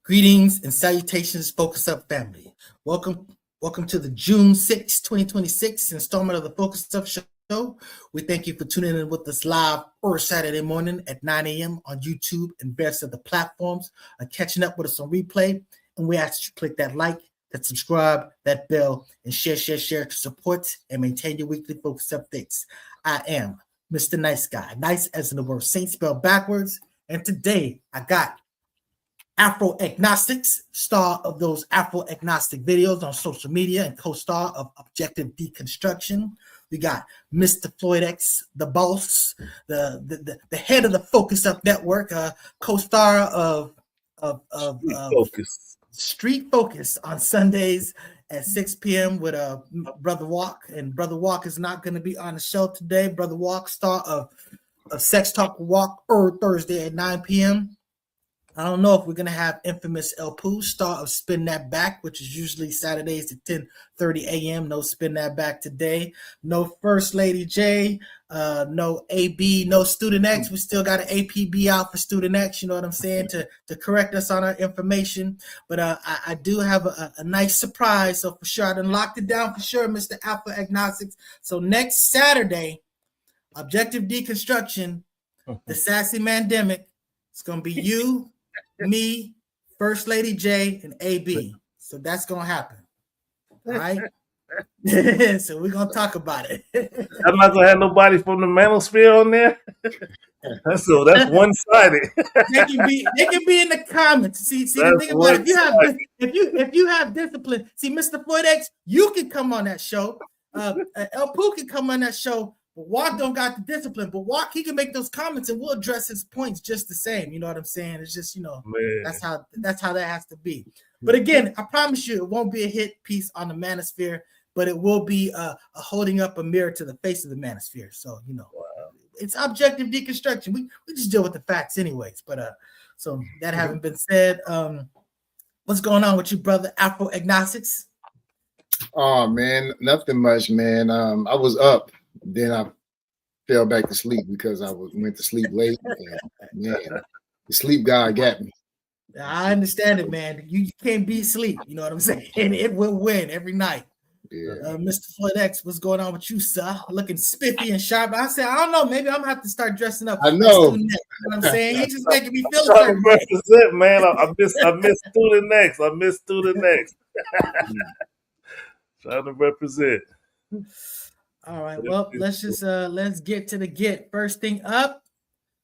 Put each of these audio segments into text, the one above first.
Greetings and salutations, Focus Up family. Welcome to the June 6, 2026 installment of the Focus Up Show. We thank you for tuning in with us live or Saturday morning at 9 a.m. on YouTube and various other platforms, catching up with us on replay. And we ask you to click that like, that subscribe, that bell, and share to support and maintain your weekly Focus updates. I am Mr. Nice Guy, nice as in the word saint spelled backwards. And today I got Afro-agnostics, star of those Afro-agnostic videos on social media and co-star of Objective Deconstruction. We got Mr. Floyd X, the boss, the head of the Focus Up Network, co-star of Street Focus on Sundays at 6 p.m. with Brother Walk. And Brother Walk is not going to be on the show today. Brother Walk, star of Sex Talk Walk, Thursday at 9 p.m. I don't know if we're going to have infamous El Poo, star of Spin That Back, which is usually Saturdays at 10:30 a.m. No Spin That Back today. No First Lady J, no AB, no Student X. We still got an APB out for Student X, you know what I'm saying, to correct us on our information. But I do have a nice surprise. So for sure, I done locked it down for sure, Mr. Alpha Agnostics. So next Saturday, Objective Deconstruction, the Sassy Mandemic, it's going to be you, me, First Lady J, and AB. So that's going to happen. All right? So we're going to talk about it. I'm not going to have nobody from the manosphere on there. So that's one-sided. They can be in the comments. See the thing about it, if you have discipline, see, Mr. Floyd X, you can come on that show. El Poo can come on that show. But Walk don't got the discipline, but Walk, he can make those comments and we'll address his points just the same. You know what I'm saying? It's just, man. That's how that has to be. But again, I promise you, it won't be a hit piece on the manosphere, but it will be a holding up a mirror to the face of the manosphere. So, It's Objective Deconstruction. We just deal with the facts anyways. But so that having been said, what's going on with you, brother? Afro-agnostics? Oh man, nothing much, man. I was up. Then I fell back to sleep because I went to sleep late. And, man, the sleep god got me. I understand it, man. You can't beat sleep. You know what I'm saying? It will win every night. Yeah. Mr. Floyd X, what's going on with you, sir? Looking spiffy and sharp. I said, I don't know. Maybe I'm gonna have to start dressing up. I know. You know what I'm saying? He's just making me feel trying to represent, man. I miss Student Next. I miss Student Next. Trying to represent. All right, well, let's get to the get. First thing up,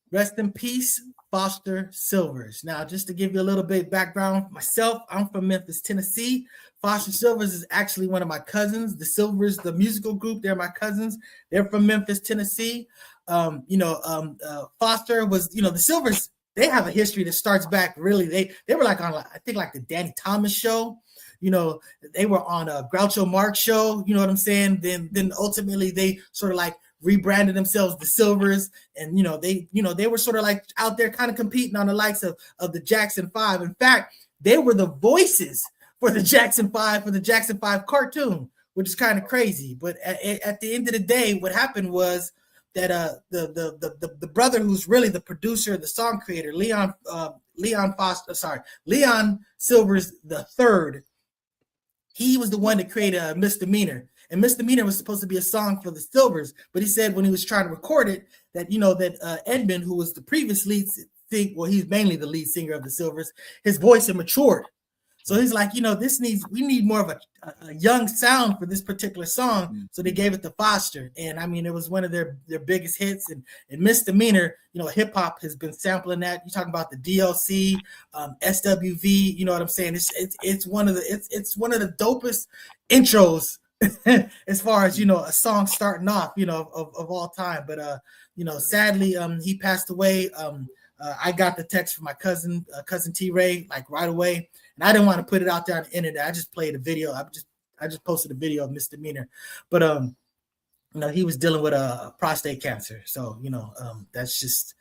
rest in peace, Foster Silvers. Now, just to give you a little bit of background, myself, I'm from Memphis, Tennessee. Foster Silvers is actually one of my cousins. The Silvers, the musical group, they're my cousins. They're from Memphis, Tennessee. Foster was, the Silvers, they have a history that starts back really. They were like on, I think, like the Danny Thomas show. They were on a Groucho Marx show, you know what I'm saying? Then ultimately they sort of like rebranded themselves the Silvers, and they were sort of like out there kind of competing on the likes of the Jackson 5. In fact, they were the voices for the Jackson 5 cartoon, which is kind of crazy. But at the end of the day, what happened was that the brother who's really the producer, the song creator, Leon Silvers III, he was the one that created Misdemeanor. And Misdemeanor was supposed to be a song for the Silvers, but he said when he was trying to record it that Edmund, who was the previous lead singer, well, he's mainly the lead singer of the Silvers, his voice had matured. So he's like, we need more of a young sound for this particular song. So they gave it to Foster. And I mean, it was one of their biggest hits. And Misdemeanor, hip hop has been sampling that. You're talking about the DLC, SWV, you know what I'm saying? It's one of the dopest intros as far as, a song starting off, of all time. But, sadly, he passed away. I got the text from my cousin T-Ray, like right away. And I didn't want to put it out there on the internet. I just played a video. I just posted a video of Misdemeanor. But he was dealing with a prostate cancer. So, that's just,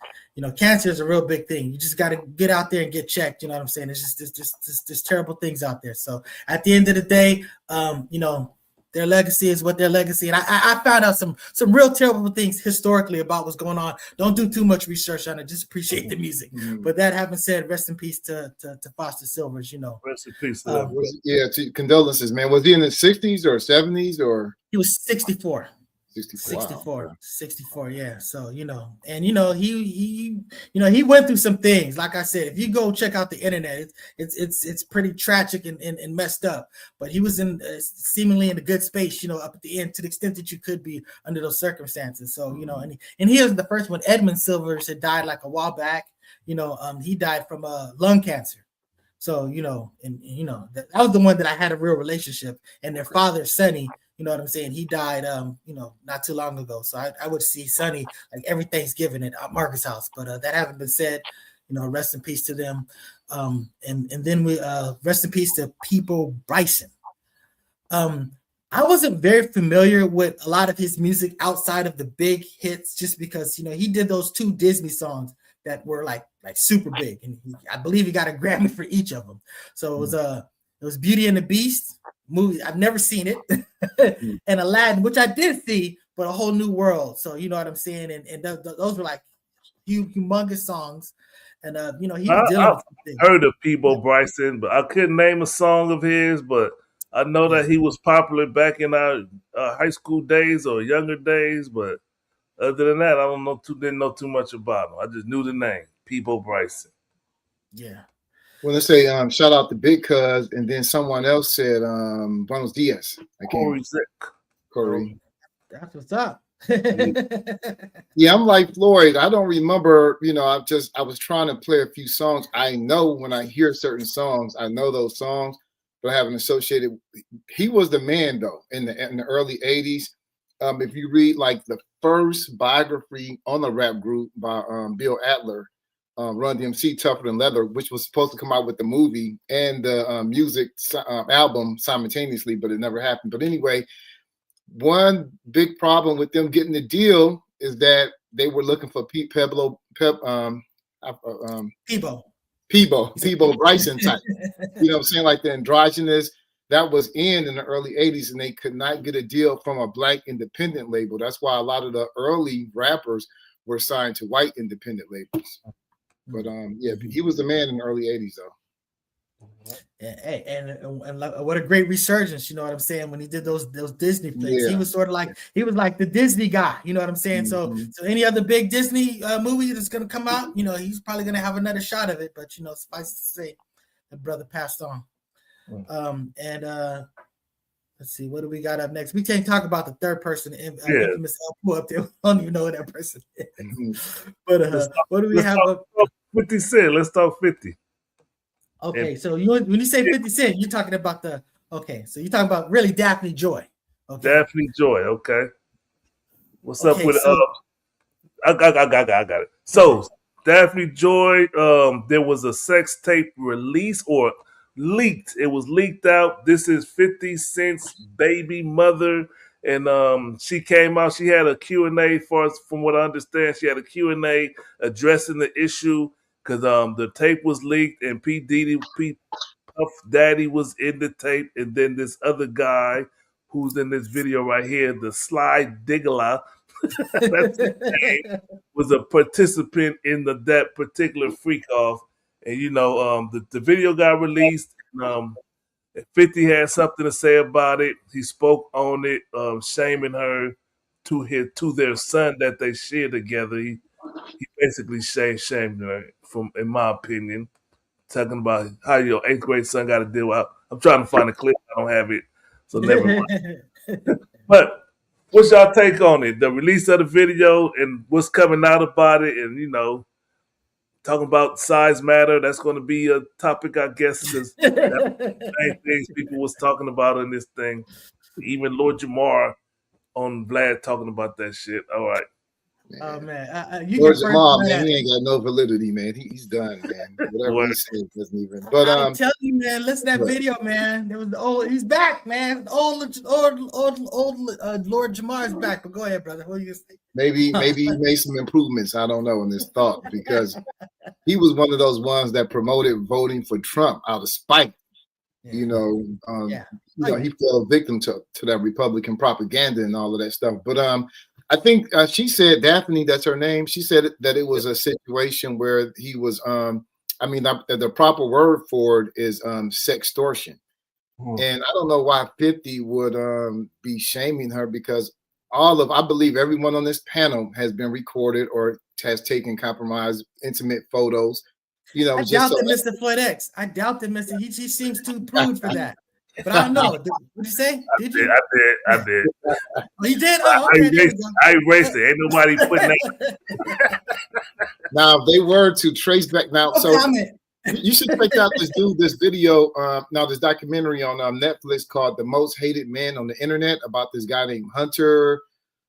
cancer is a real big thing. You just got to get out there and get checked. You know what I'm saying? It's just terrible things out there. So at the end of the day, their legacy is what their legacy. And I found out some real terrible things historically about what's going on. Don't do too much research on it. Just appreciate the music. But that having said, rest in peace to Foster Silvers. You know, rest in peace. Condolences, man. Was he in the 60s or 70s or? He was 64. 64, yeah. So, you know, and, you know, he went through some things. Like I said, if you go check out the internet, it's pretty tragic and messed up. But he was in seemingly in a good space, you know, up at the end, to the extent that you could be under those circumstances. So, you know, and he was the first one. Edmund Silvers had died like a while back. You know, he died from lung cancer. So, you know, and you know, that was the one that I had a real relationship. And their father, Sonny, you know what I'm saying? He died, you know, not too long ago. So I would see Sonny like every Thanksgiving at Marcus' house. But that having been said, you know, rest in peace to them. And then we rest in peace to People Bryson. I wasn't very familiar with a lot of his music outside of the big hits, just because, you know, he did those 2 Disney songs that were like super big, and I believe he got a Grammy for each of them. So it was Beauty and the Beast movie. I've never seen it, and Aladdin, which I did see, but A Whole New World. So you know what I'm saying, and those were like humongous songs, and you know, he was dealing with something. I heard of People Bryson, but I couldn't name a song of his, but I know that he was popular back in our high school days or younger days, but other than that, I didn't know too much about him. I just knew the name, People Bryson. Yeah. Well, let's say shout out to Big Cuz, and then someone else said Buenos Dias. Corey. That's what's up. Yeah, I'm like Floyd. I don't remember, you know, I was trying to play a few songs. I know when I hear certain songs, I know those songs, but I haven't associated. He was the man though in the early 80s. If you read like the first biography on the rap group by Bill Adler, Run DMC, Tougher Than Leather, which was supposed to come out with the movie and the music album simultaneously, but it never happened. But anyway, one big problem with them getting the deal is that they were looking for Peebo Bryson type. You know what I'm saying? Like the androgynous. That was in the early 80s, and they could not get a deal from a black independent label. That's why a lot of the early rappers were signed to white independent labels. But yeah, he was the man in the early 80s though. And what a great resurgence, you know what I'm saying, when he did those Disney flicks. He was sort of like the Disney guy, you know what I'm saying? So any other big Disney movie that's gonna come out, you know, he's probably gonna have another shot of it. But you know, suffice to say, the brother passed on. Let's see, what do we got up next? We can't talk about the third person, infamous El up there. We don't even know who that person is. But what do we have up? 50 Cent. Let's talk 50. Okay, so when you say 50 Cent, you're talking about so you're talking about really Daphne Joy. Okay. Daphne Joy, okay. What's up with I got it. So Daphne Joy, there was a sex tape release or leaked. It was leaked out. This is 50 Cent's baby mother, and she came out. She had a Q&A from what I understand. She had a Q&A addressing the issue because the tape was leaked, and P Puff Daddy was in the tape, and then this other guy who's in this video right here, the Sly Diggler, that's his name, was a participant in that particular freak off. And, you know, the video got released. 50 had something to say about it. He spoke on it, shaming her to their son that they share together. He basically shamed her, in my opinion, talking about how your 8th grade son got to deal with. I'm trying to find a clip. I don't have it, so never mind. But what's y'all take on it? The release of the video and what's coming out about it, and, you know, talking about size matter, that's going to be a topic, I guess, because that's the same things people was talking about in this thing. Even Lord Jamar on Vlad talking about that shit. All right. Oh man, Lord Jamar, man, he ain't got no validity, man. He's done, man. Whatever he said doesn't even. But I'm telling you, man, listen to that video, man. There was the old. He's back, man. Old Lord Jamar is back. But go ahead, brother. What are you say? Maybe he made some improvements. I don't know in this thought, because he was one of those ones that promoted voting for Trump out of spite. You know, he fell victim to that Republican propaganda and all of that stuff. But I think she said, Daphne, that's her name. She said that it was a situation where he was, the proper word for it is sextortion. And I don't know why 50 would be shaming her, because I believe everyone on this panel has been recorded or has taken compromised intimate photos. You know, I doubt that Mr. Floyd X. I doubt that Mr. He seems too prude for that. But I don't know. What did you say? Did you? I did. Oh, you did? Oh, okay. I erased it. Ain't nobody putting that. Now, if they were to trace back now, you should check out this video. Now, this documentary on Netflix called "The Most Hated Man on the Internet" about this guy named Hunter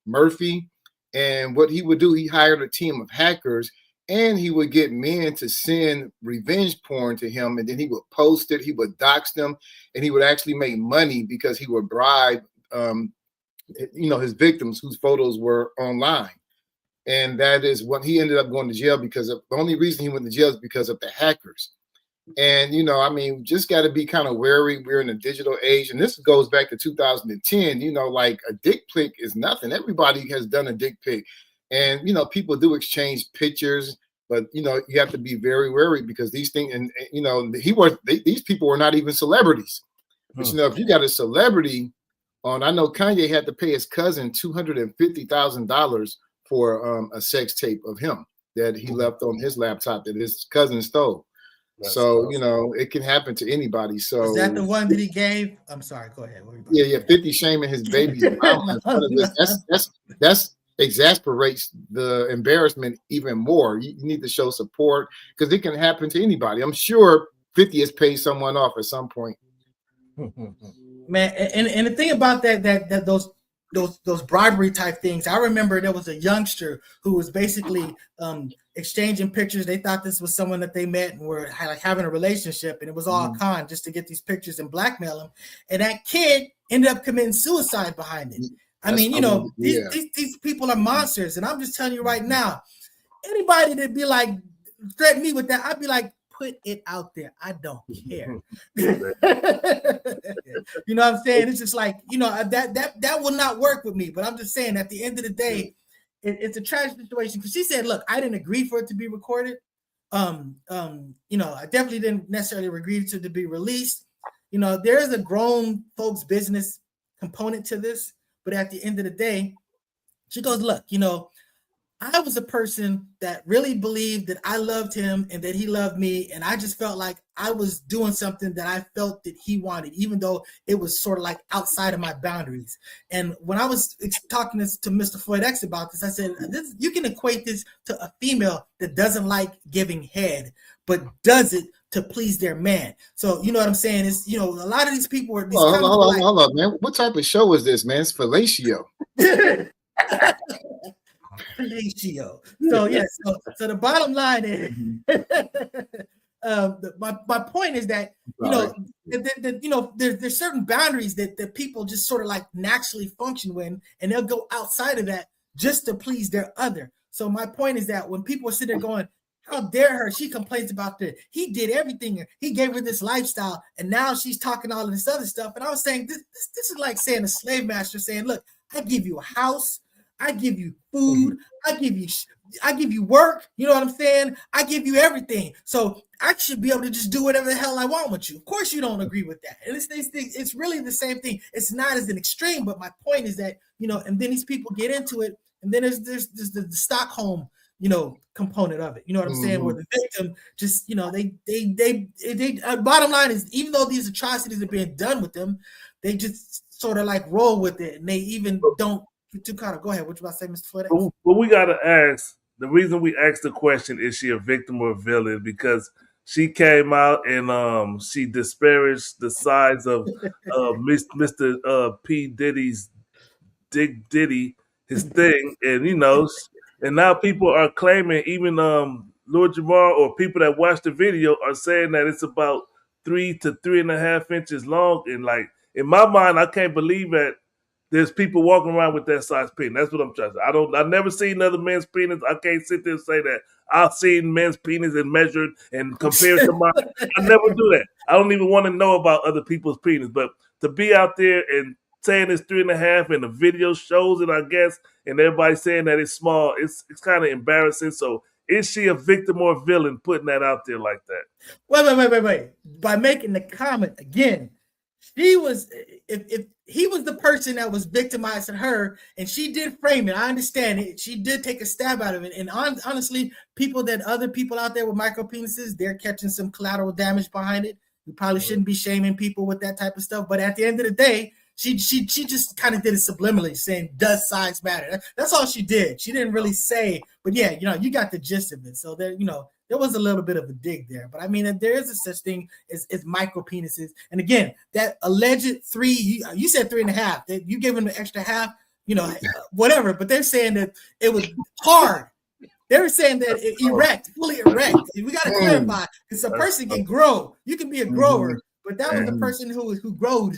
Murphy. And what he would do, he hired a team of hackers, and he would get men to send revenge porn to him, and then he would post it. He would dox them, and he would actually make money because he would bribe, his victims whose photos were online. And that is what he ended up going to jail because of. The only reason he went to jail is because of the hackers. And, just got to be kind of wary. We're in a digital age. And this goes back to 2010, like a dick pic is nothing. Everybody has done a dick pic. And, people do exchange pictures, but, you have to be very wary because these things, and these people were not even celebrities. But, if you got a celebrity on, I know Kanye had to pay his cousin $250,000 for a sex tape of him that he left on his laptop that his cousin stole. That's awesome. It can happen to anybody. So is that the one that he gave? I'm sorry, go ahead. 50 shaming his baby's mom. That's exasperates the embarrassment even more. You need to show support because it can happen to anybody. I'm sure 50 has paid someone off at some point. Man, and the thing about that those bribery type things, I remember there was a youngster who was basically exchanging pictures. They thought this was someone that they met and were like having a relationship, and it was all a con just to get these pictures and blackmail him. And that kid ended up committing suicide behind it. These people are monsters, and I'm just telling you right now, anybody that be like threaten me with that, I'd be like, put it out there. I don't care. You know what I'm saying? It's just like, that will not work with me. But I'm just saying, at the end of the day, it's a tragic situation. Because she said, look, I didn't agree for it to be recorded. I definitely didn't necessarily agree to be released. There is a grown folks business component to this. But at the end of the day, she goes, look, I was a person that really believed that I loved him and that he loved me. And I just felt like I was doing something that I felt that he wanted, even though it was sort of like outside of my boundaries. And when I was talking to Mr. Floyd X about this, I said, you can equate this to a female that doesn't like giving head, but does it to please their man. So, you know what I'm saying? Is a lot of these people are. Hold up, man. What type of show is this, man? It's fellatio. Fellatio. So yes. So the bottom line is, my point is that there's certain boundaries that people just sort of like naturally function when, and they'll go outside of that just to please their other. So my point is that when people are sitting there going, how dare her? She complains about that. He did everything. He gave her this lifestyle, and now she's talking all of this other stuff. And I was saying, this is like saying a slave master saying, look, I give you a house, I give you food, I give you work. You know what I'm saying? I give you everything. So I should be able to just do whatever the hell I want with you. Of course, you don't agree with that. And it's really the same thing. It's not as an extreme, but my point is that, and then these people get into it, and then there's the Stockholm component of it. You know what I'm saying? Where the victim just, they bottom line is, even though these atrocities are being done with them, they just sort of like roll with it, and they even don't to kind of go ahead. What you about to say, Mr. Floyd? Well, we gotta ask. The reason we asked the question, is she a victim or a villain? Because she came out and she disparaged the size of Mr. P. Diddy's Dick Diddy, his thing, and and now people are claiming, even Lord Jamar or people that watch the video are saying that it's about 3 to 3.5 inches long. And like, in my mind, I can't believe that there's people walking around with that size penis. That's what I'm trying to say. I've never seen another man's penis. I can't sit there and say that I've seen men's penis and measured and compared to mine. I never do that. I don't even want to know about other people's penis. But to be out there and saying it's 3.5 and the video shows it, I guess, and everybody saying that it's small, it's kind of embarrassing. So is she a victim or a villain putting that out there like that? Wait. By making the comment again, she was, if he was the person that was victimizing her, and she did frame it, I understand it. She did take a stab out of it. And honestly, other people out there with micro penises, they're catching some collateral damage behind it. We probably shouldn't be shaming people with that type of stuff. But at the end of the day, she just kind of did it subliminally, saying, does size matter? That's all she did. She didn't really say, but yeah, you got the gist of it. So there, there was a little bit of a dig there. But I mean, there is a such thing as micro penises. And again, that alleged 3, you said 3.5, that you gave him the extra half, whatever. But they're saying that it was hard. They were saying that erect, fully erect. We got to clarify, because a person can grow. You can be a grower, but that was the person who growed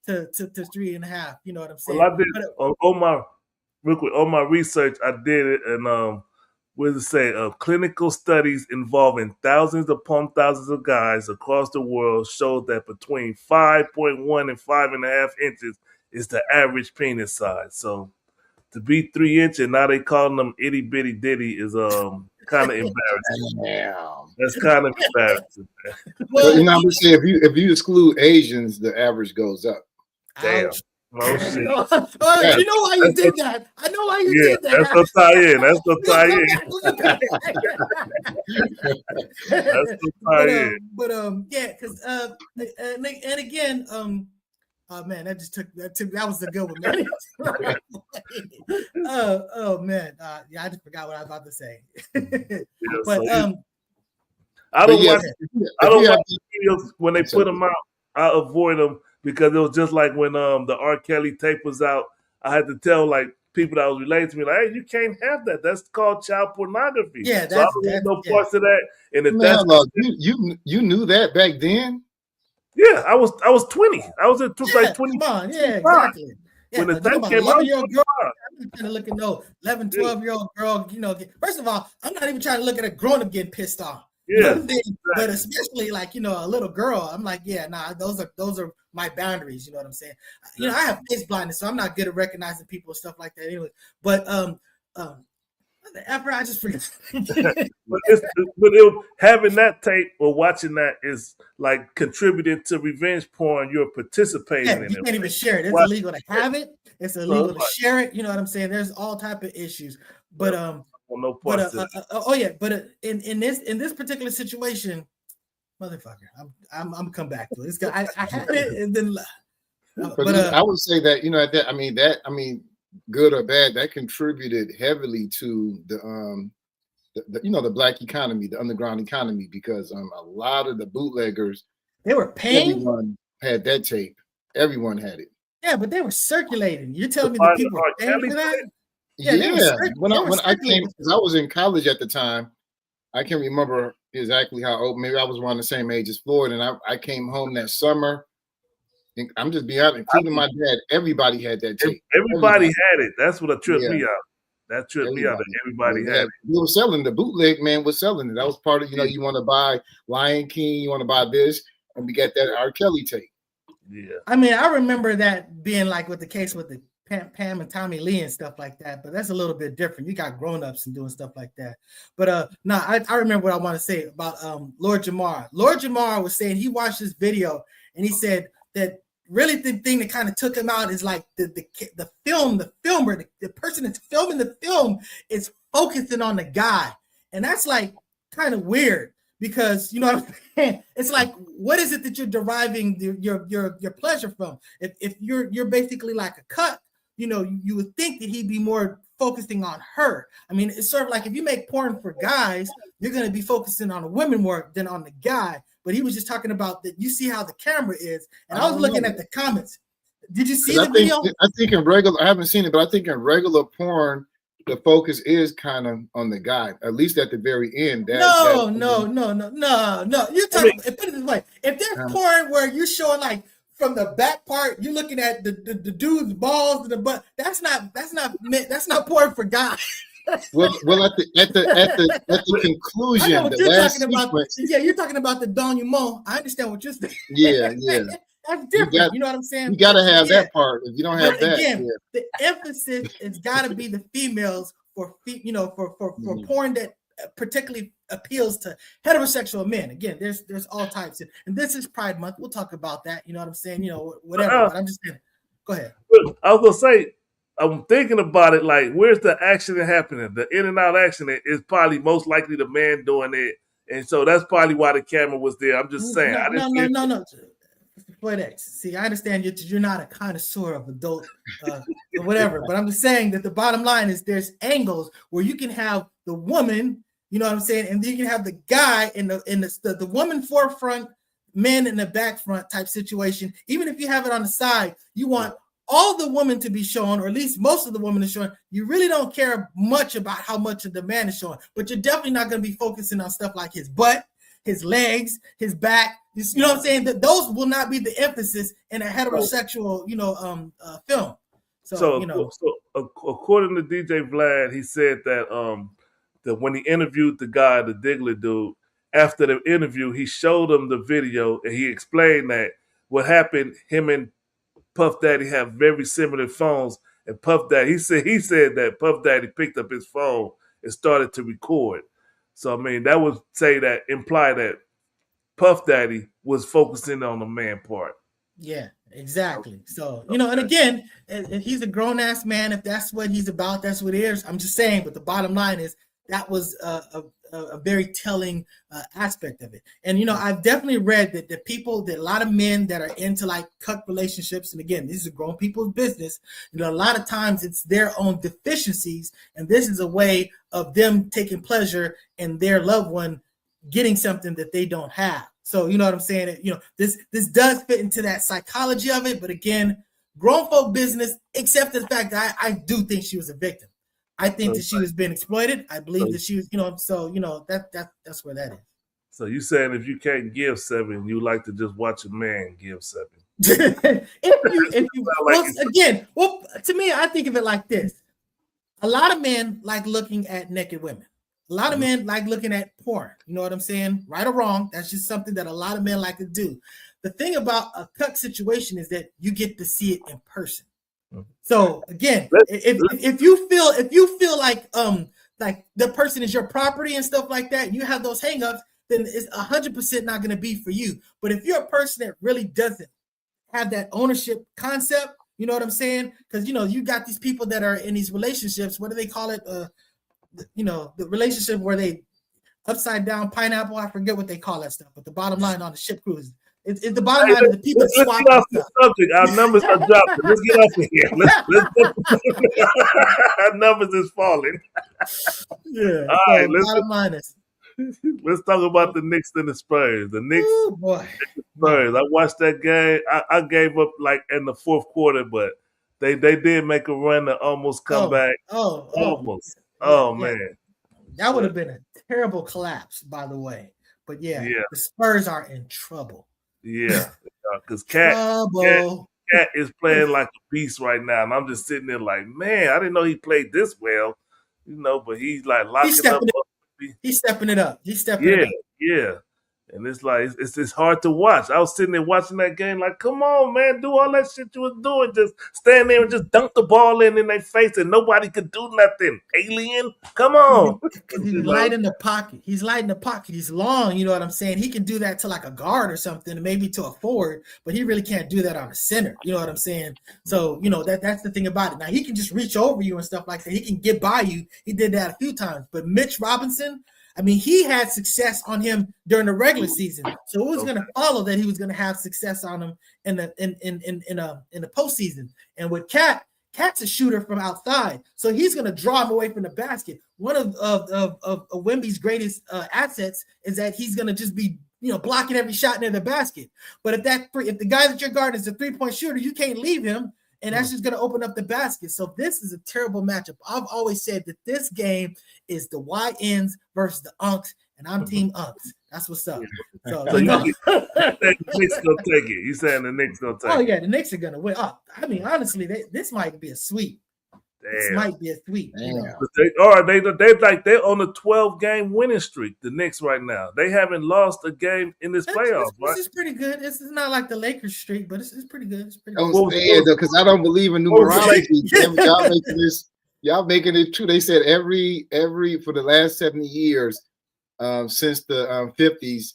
to 3.5. You know what I'm saying? Well, I did on my research. I did it, and what does it say? Clinical studies involving thousands upon thousands of guys across the world showed that between 5.1 and 5.5 inches is the average penis size. So to be 3 inch and now they calling them itty bitty ditty is kind of embarrassing. Damn. That's kind of embarrassing. Well, I'm gonna say if you exclude Asians, the average goes up. Damn. Oh, shit. You know why you did that. I know why you did that. That's the tie-in. That's the tie-in. That's the tie-in. But yeah, because and again, oh man, that was a good one, man. oh man, yeah, I just forgot what I was about to say. But I don't watch videos when they put them out. I avoid them because it was just like when the R. Kelly tape was out. I had to tell like people that was related to me, like, hey, you can't have that. That's called child pornography. Yeah, so I don't need no parts of that. And if you knew that back then. Yeah, I was 20. I was at like 20. Come on, yeah, exactly. Yeah, when the thing came out, I'm trying to look at no 11, 12-year-old girl. First of all, I'm not even trying to look at a grown-up getting pissed off. Yeah, but especially like a little girl, I'm like, yeah, nah, those are my boundaries. You know what I'm saying? I have face blindness, so I'm not good at recognizing people and stuff like that. Anyway, but after I just forget. Having that tape or watching that is like contributing to revenge porn. You're participating in it. You can't even share it. It's illegal to have it. It's illegal to share it. You know what I'm saying? There's all type of issues. But in this particular situation, motherfucker, I'm come back to it. I had it and then. I would say that good or bad, that contributed heavily to the black economy, the underground economy, because a lot of the bootleggers, they were paying. Everyone had that tape. Everyone had it. Yeah, but they were circulating. You're telling me the people were paying for that? Yeah. When I came, because I was in college at the time, I can't remember exactly how old. Maybe I was around the same age as Floyd, and I came home that summer. I'm just being honest, including my dad. Everybody had that tape. Everybody had it. That's what tripped me out. That tripped me out. That everybody had it. We were selling the bootleg man was selling it. That was part of you want to buy Lion King, you want to buy this, and we got that R. Kelly tape. Yeah. I mean, I remember that being like with the case with the Pam and Tommy Lee and stuff like that, but that's a little bit different. You got grown-ups and doing stuff like that. But I remember what I want to say about Lord Jamar. Lord Jamar was saying he watched this video and he said that really the thing that kind of took him out is like the filmer, the person that's filming the film is focusing on the guy. And that's like kind of weird because, you know what I'm saying? It's like, what is it that you're deriving your pleasure from? If you're basically like a cut, you would think that he'd be more focusing on her. I mean, it's sort of like if you make porn for guys, you're going to be focusing on the women more than on the guy. But he was just talking about that. You see how the camera is, and I was looking at the comments. Did you see the video? I think in regular, I haven't seen it, but I think in regular porn, the focus is kind of on the guy, at least at the very end. No. You're talking. Put it this way: if there's porn where you're showing like from the back part, you're looking at the dude's balls and the butt. That's not porn for guys. Well, at the conclusion, I know what the you're last talking about. sequence. Yeah, you're talking about the denouement. I understand what you're saying. Yeah. That's different. You know what I'm saying? You got to have that part. If you don't have that, again, the emphasis has got to be the females for porn that particularly appeals to heterosexual men. Again, there's all types, and this is Pride Month. We'll talk about that. You know what I'm saying? You know, whatever. But I'm just saying. Go ahead. I was gonna say, I'm thinking about it. Like, where's the action happening? The in and out action is probably most likely the man doing it, and so that's probably why the camera was there. I'm just saying. No. See, I understand you're not a connoisseur of adult or whatever, but I'm just saying that the bottom line is there's angles where you can have the woman, you know what I'm saying, and you can have the guy in the woman forefront, men in the back front type situation. Even if you have it on the side, you want all the women to be shown, or at least most of the women is showing. You really don't care much about how much of the man is showing, but you're definitely not going to be focusing on stuff like his butt, his legs, his back. You know what I'm saying? That those will not be the emphasis in a heterosexual, film. So according to DJ Vlad, he said that that when he interviewed the guy, the Diggler dude, after the interview, he showed him the video and he explained that what happened. Him and Puff Daddy have very similar phones, and Puff Daddy he said that Puff Daddy picked up his phone and started to record. So I mean, that would imply that Puff Daddy was focusing on the man part. Yeah, exactly. So, and again, he's a grown-ass man. If that's what he's about, that's what it is. I'm just saying, but the bottom line is that was a very telling aspect of it. And, I've definitely read that a lot of men that are into like cuck relationships, and again, this is grown people's business, a lot of times it's their own deficiencies, and this is a way of them taking pleasure in their loved one getting something that they don't have. So, you know what I'm saying? This does fit into that psychology of it. But again, grown folk business, except for the fact that I do think she was a victim. I think that she was being exploited. I believe that she was, that's where that is. So you saying if you can't give 7, you like to just watch a man give 7? To me, I think of it like this. A lot of men like looking at naked women. A lot of men like looking at porn. You know what I'm saying? Right or wrong, that's just something that a lot of men like to do. The thing about a cuck situation is that you get to see it in person. So again, if you feel like the person is your property and stuff like that, and you have those hangups, then it's 100% not going to be for you. But if you're a person that really doesn't have that ownership concept, you know what I'm saying? Because you got these people that are in these relationships. What do they call it? The relationship where they upside down pineapple. I forget what they call that stuff. But the bottom line on the ship cruise. It's the bottom line of the people swap stuff. Subject. Our numbers are dropping. Let's get off of here. Our numbers is falling. Yeah. All right. Bottom line is. Let's talk about the Knicks and the Spurs. The Knicks, Spurs. I watched that game. I gave up like in the fourth quarter, but they did make a run to almost come back. Almost. Man, that would have been a terrible collapse, by the way. But the Spurs are in trouble. Yeah, because Cat is playing like a beast right now, and I'm just sitting there like, man, I didn't know he played this well, but he's like locking up. He's stepping it up. Yeah. And it's like it's hard to watch. I was sitting there watching that game like, come on, man, do all that shit you was doing. Just stand there and just dunk the ball in their face and nobody could do nothing. Alien, come on. He's light in the pocket. He's light in the pocket. He's long, you know what I'm saying? He can do that to like a guard or something, maybe to a forward, but he really can't do that on a center. You know what I'm saying? So, that's the thing about it. Now, he can just reach over you and stuff like that. He can get by you. He did that a few times. But Mitch Robinson, I mean, he had success on him during the regular season, so it was going to follow that he was going to have success on him in the postseason. And with Cat's a shooter from outside, so he's going to draw him away from the basket. One of Wemby's greatest assets is that he's going to just be blocking every shot near the basket. But if the guy that you're guarding is a 3-point shooter, you can't leave him. And that's just going to open up the basket. So this is a terrible matchup. I've always said that this game is the YNs versus the Unks, and I'm Team Unks. That's what's up. So the Knicks gonna take it. You saying the Knicks gonna take it? Oh yeah, the Knicks are gonna win. Oh, I mean, honestly, this might be a sweep. This might be a sweep. You know? They're on a 12-game winning streak. The Knicks right now, they haven't lost a game in this playoffs. This is pretty good. It's not like the Lakers streak, but it's pretty good. It's pretty good. Don't say it though, because I don't believe in numerology. Y'all making it true. They said every for the last 70 years, since the 50s,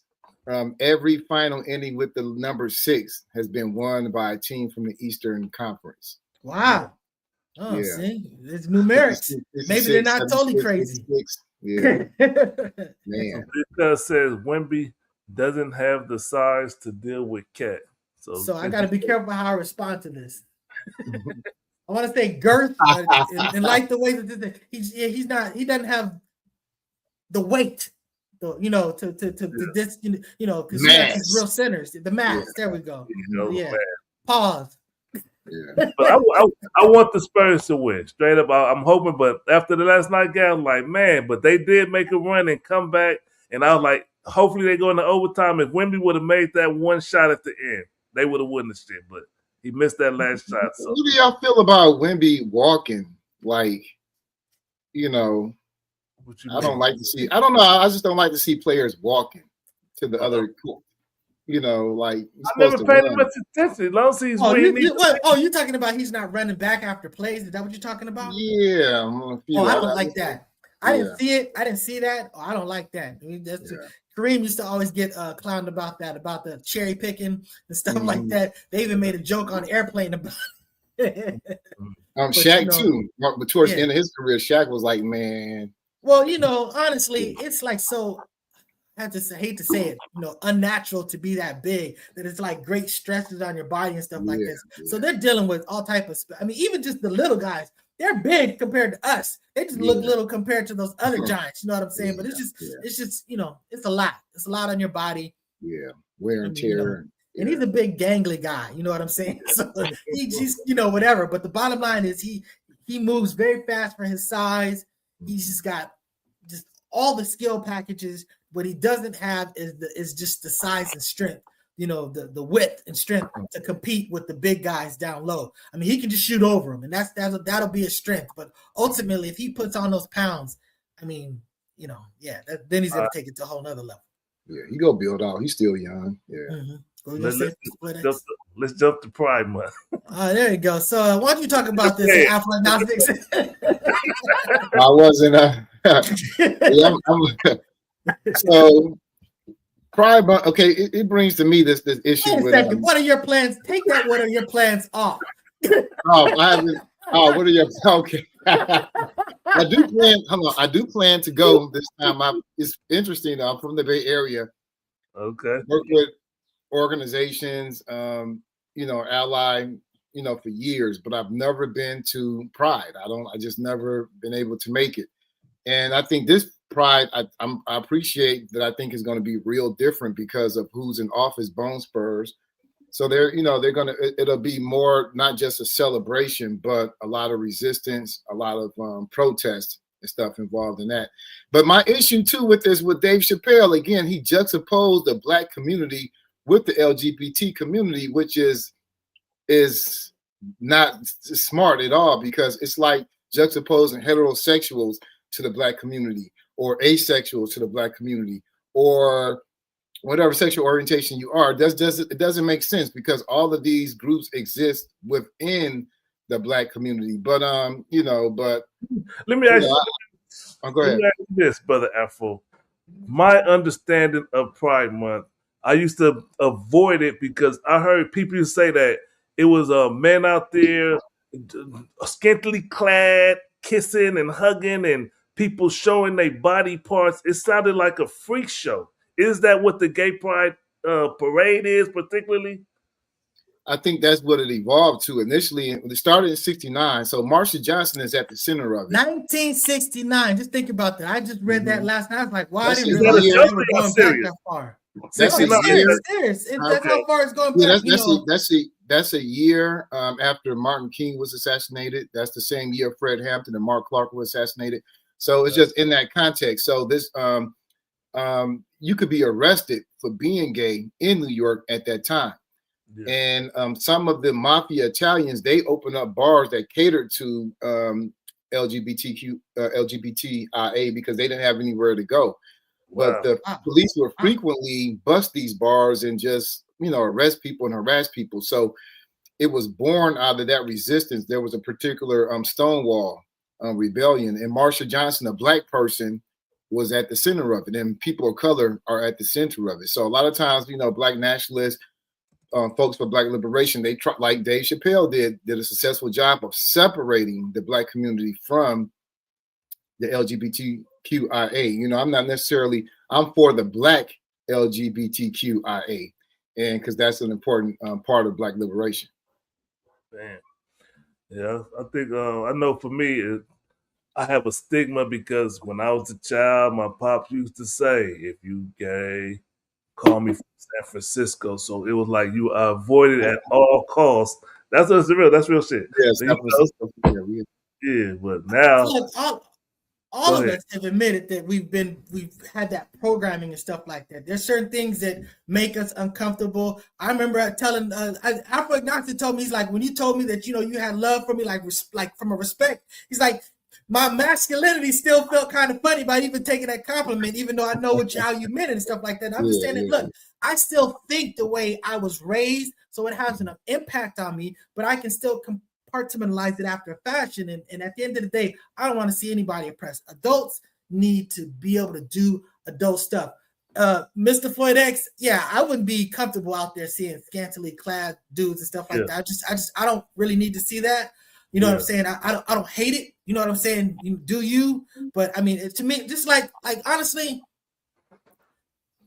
every final ending with the number 6 has been won by a team from the Eastern Conference. Wow. Oh, yeah. See, it's numerics. Maybe they're not totally crazy. Yeah, man. Because says Wemby doesn't have the size to deal with Cat. So I got to be careful how I respond to this. I want to say girth, and like the way that he doesn't have the weight, to this, because he's real centers. The mass. Yeah. There we go. Yeah. Pause. Yeah. But I want the Spurs to win. Straight up, I'm hoping. But after the last night game, I'm like, man, but they did make a run and come back. And I was like, hopefully they go into overtime. If Wemby would have made that one shot at the end, they would have won the shit. But he missed that last shot. So. What do y'all feel about Wemby walking? Like, I don't like to see. I don't know. I just don't like to see players walking to the other court. Like I never paid much attention. As long as he's you're talking about he's not running back after plays? Is that what you're talking about? Yeah. I don't like that. I didn't see it. I didn't see that. Oh, I don't like that. Kareem used to always get clowned about that, about the cherry picking and stuff like that. They even made a joke on airplane about it. Shaq too. But towards the end of his career, Shaq was like, man. Well, honestly, it's like so. I hate to say it, unnatural to be that big, that it's like great stresses on your body and stuff like this. So they're dealing with all type of, even just the little guys, they're big compared to us. They just look little compared to those other giants. You know what I'm saying? But it's just, it's a lot. It's a lot on your body. Yeah. Wear and tear. And he's a big gangly guy. You know what I'm saying? So he's whatever. But the bottom line is he moves very fast for his size. He's just got just all the skill packages. What he doesn't have is just the size and strength, the width and strength to compete with the big guys down low. He can just shoot over them, and that'll be a strength. But ultimately, if he puts on those pounds, then he's gonna take it to a whole nother level. Yeah, he go build out. He's still young. Yeah. Mm-hmm. Let's jump to Pride Month. There you go. So why don't you talk about this Afro-Gnostics? I wasn't. So Pride Month, okay, it brings to me this issue. Wait a second. What are your plans? Take that. What are your plans off? I haven't. What are your okay? I do plan. Hold on. I do plan to go this time. It's interesting. I'm from the Bay Area. Okay. Work with organizations, ally, for years, but I've never been to Pride. I just never been able to make it. And I think this Pride, I appreciate that. I think is going to be real different because of who's in office, Bone Spurs. So it'll be more, not just a celebration, but a lot of resistance, a lot of protests and stuff involved in that. But my issue too with this, with Dave Chappelle, again, he juxtaposed the Black community with the LGBT community, which is not smart at all, because it's like juxtaposing heterosexuals to the Black community, or asexual to the Black community, or whatever sexual orientation you are. It doesn't make sense, because all of these groups exist within the Black community. But but let me ask you. Go ahead. Let me ask you this, Brother Afro. My understanding of Pride Month, I used to avoid it because I heard people say that it was men out there scantily clad, kissing and hugging, and people showing their body parts. It sounded like a freak show. Is that what the Gay Pride parade is, particularly? I think that's what it evolved to initially. It started in '69, so Marsha Johnson is at the center of it. 1969. Just think about that. I just read that last night. I was like, "Wow, I didn't realize we were going back that far." That's how far it's going back. That's a year after Martin King was assassinated. That's the same year Fred Hampton and Mark Clark were assassinated. So it's just in that context. So this you could be arrested for being gay in New York at that time. Yeah. And some of the mafia Italians, they opened up bars that catered to LGBTIA because they didn't have anywhere to go. Wow. But the police would frequently bust these bars and just, arrest people and harass people. So it was born out of that resistance. There was a particular Stonewall rebellion, and Marsha Johnson, a Black person, was at the center of it, and people of color are at the center of it. So a lot of times, Black nationalists, folks for Black liberation, they try, like Dave Chappelle did a successful job of separating the Black community from the LGBTQIA. I'm not necessarily, I'm for the Black LGBTQIA, and because that's an important part of Black liberation. Man. Yeah, I think I know for me, I have a stigma because when I was a child, my pops used to say, "If you gay, call me from San Francisco." So it was like you are avoided at all costs. That's real. That's real shit. Yes, so, yeah, but now all of us have admitted that we've had that programming and stuff like that. There's certain things that make us uncomfortable. I remember telling Afro-Ignacy told me, he's like, when you told me that you had love for me, like from a respect, he's like, my masculinity still felt kind of funny by even taking that compliment, even though I know how you meant it and stuff like that. I'm just saying that, look, I still think the way I was raised, so it has an impact on me, but I can still compartmentalize it after a fashion. And at the end of the day, I don't want to see anybody oppressed. Adults need to be able to do adult stuff. Mr. Floyd X, I wouldn't be comfortable out there seeing scantily clad dudes and stuff like that. I don't really need to see that. You know what I'm saying? I don't hate it. You know what I'm saying? You do you, but I mean, to me, just like honestly,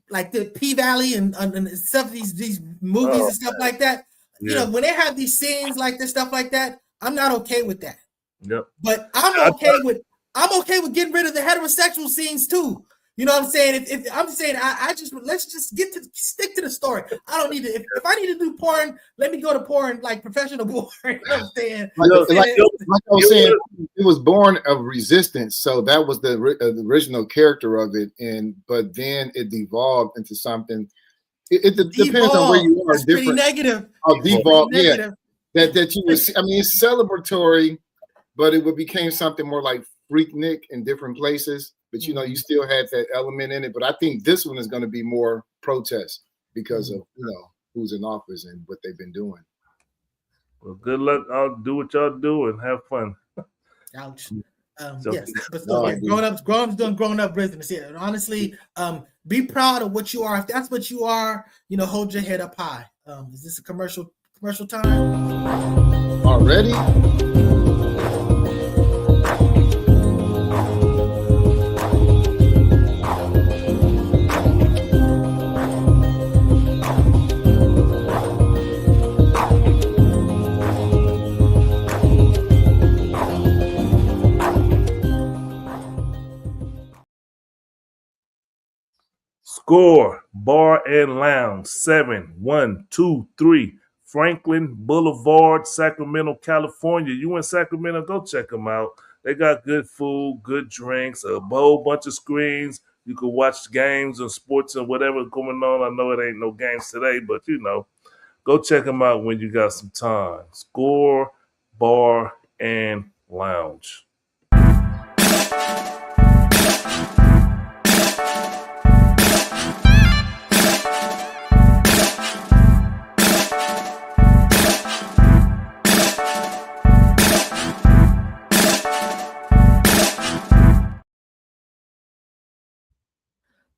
like the P-Valley and stuff, these movies and stuff like that. When they have these scenes like this, stuff like that, I'm not okay with that. Yep. But I'm okay with getting rid of the heterosexual scenes too. You know what I'm saying? If I'm saying, let's just stick to the story. I don't need to. If I need to do porn, let me go to porn, like professional porn. You know what I'm saying? Like I was saying, it was born of resistance. So that was the original character of it, but then it devolved into something. It depends on where you are. That's different. Pretty negative. Devolved, yeah. That you would see. I mean, it's celebratory, but it became something more like Freaknik in different places. But you still had that element in it. But I think this one is going to be more protest because of who's in office and what they've been doing. Well, good luck. I'll do what y'all do and have fun. Ouch. Yes, but still, grown-ups doing grown-up business here. And honestly, be proud of what you are. If that's what you are, hold your head up high. Is this a commercial time? Already? Score, Bar and Lounge, 7123 Franklin Boulevard, Sacramento, California. You in Sacramento, go check them out. They got good food, good drinks, a whole bunch of screens. You can watch games and sports and whatever going on. I know it ain't no games today, but go check them out when you got some time. Score, Bar and Lounge.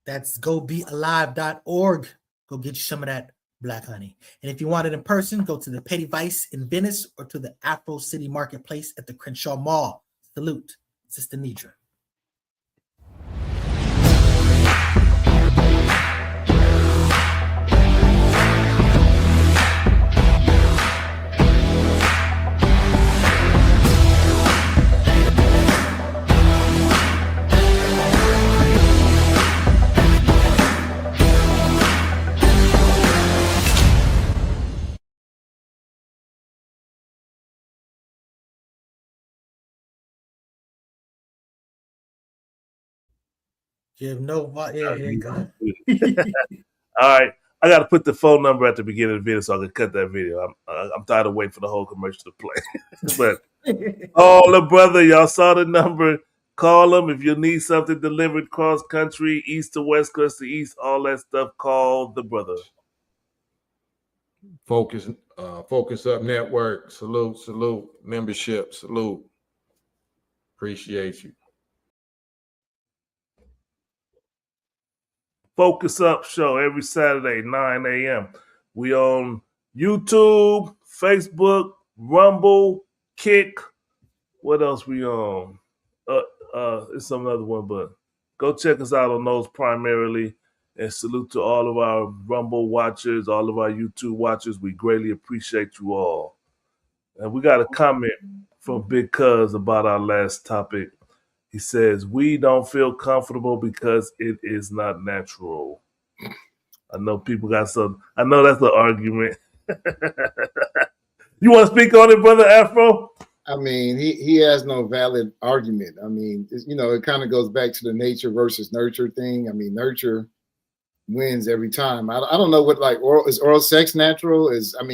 That's gobealive.org. Go get you some of that black honey. And if you want it in person, go to the Petty Vice in Venice or to the Afro City Marketplace at the Crenshaw Mall. Salute, Sister Nidra. Here you go. All right. I got to put the phone number at the beginning of the video so I can cut that video. I'm tired of waiting for the whole commercial to play. But Call the brother. Y'all saw the number. Call him if you need something delivered cross country, east to west, coast to east, all that stuff. Call the brother. Focus Up Network. Salute. Membership. Salute. Appreciate you. Focus Up show every Saturday, 9 a.m. We on YouTube, Facebook, Rumble, Kick. What else we on? It's some other one, but go check us out on those primarily. And salute to all of our Rumble watchers, all of our YouTube watchers. We greatly appreciate you all. And we got a comment from Big Cuz about our last topic. He says, we don't feel comfortable because it is not natural. I know people got some. I know that's an argument. You want to speak on it, Brother Afro? I mean, he has no valid argument. I mean, it kind of goes back to the nature versus nurture thing. I mean, nurture wins every time. I don't know what is oral sex natural? Come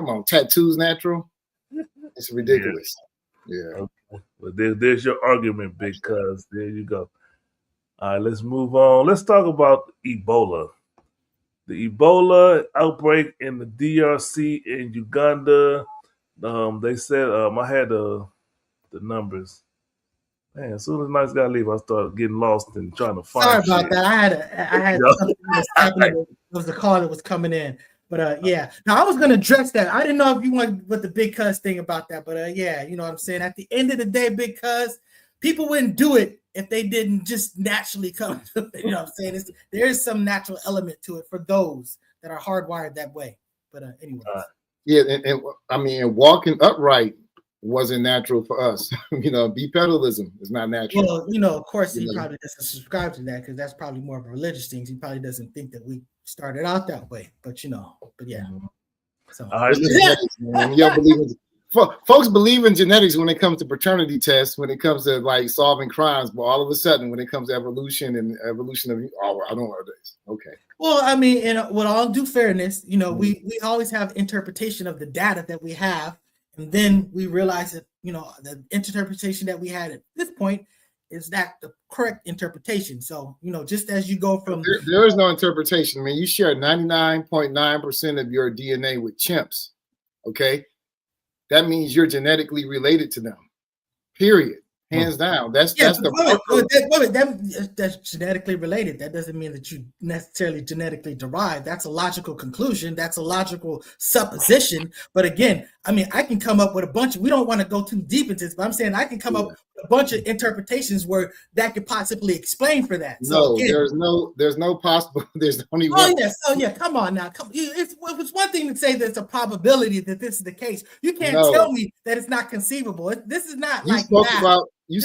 on, tattoos natural? It's ridiculous. Yeah. Okay. Well, there's your argument, Big Cuz. There you go. All right, let's move on. Let's talk about Ebola. The Ebola outbreak in the DRC and Uganda. They said I had the numbers. Man, as soon as nice guy leave, I started getting lost and trying to find. Sorry about that. I had something that was happening. It was the call that was coming in. But yeah. Now I was gonna address that. I didn't know if you want what the Big Cuz thing about that, but yeah, you know what I'm saying. At the end of the day, Big Cuz, people wouldn't do it if they didn't just naturally come. You know what I'm saying? There is some natural element to it for those that are hardwired that way. But anyway. Yeah, and walking upright wasn't natural for us. Bipedalism is not natural. Well, of course, he probably doesn't subscribe to that because that's probably more of a religious thing. He probably doesn't think that we started out that way. But yeah. So folks believe in genetics when it comes to paternity tests, when it comes to solving crimes, but all of a sudden, when it comes to evolution of I don't know this. Okay. Well, I mean, with all due fairness, we always have interpretation of the data that we have, and then we realize that the interpretation that we had at this point is that the correct interpretation. So just as you go from there is no interpretation. I mean, you share 99.9% of your DNA with chimps. Okay, that means you're genetically related to them. Period. Hands down. That's genetically related. That doesn't mean that you necessarily genetically derived. That's a logical conclusion. That's a logical supposition. But again, I mean, I can come up with a bunch of, we don't want to go too deep into this, but I'm saying I can come up with a bunch of interpretations where that could possibly explain for that. So there's no possible, there's only one. Come on now. It's one thing to say there's a probability that this is the case. You can't tell me that it's not conceivable. This is not You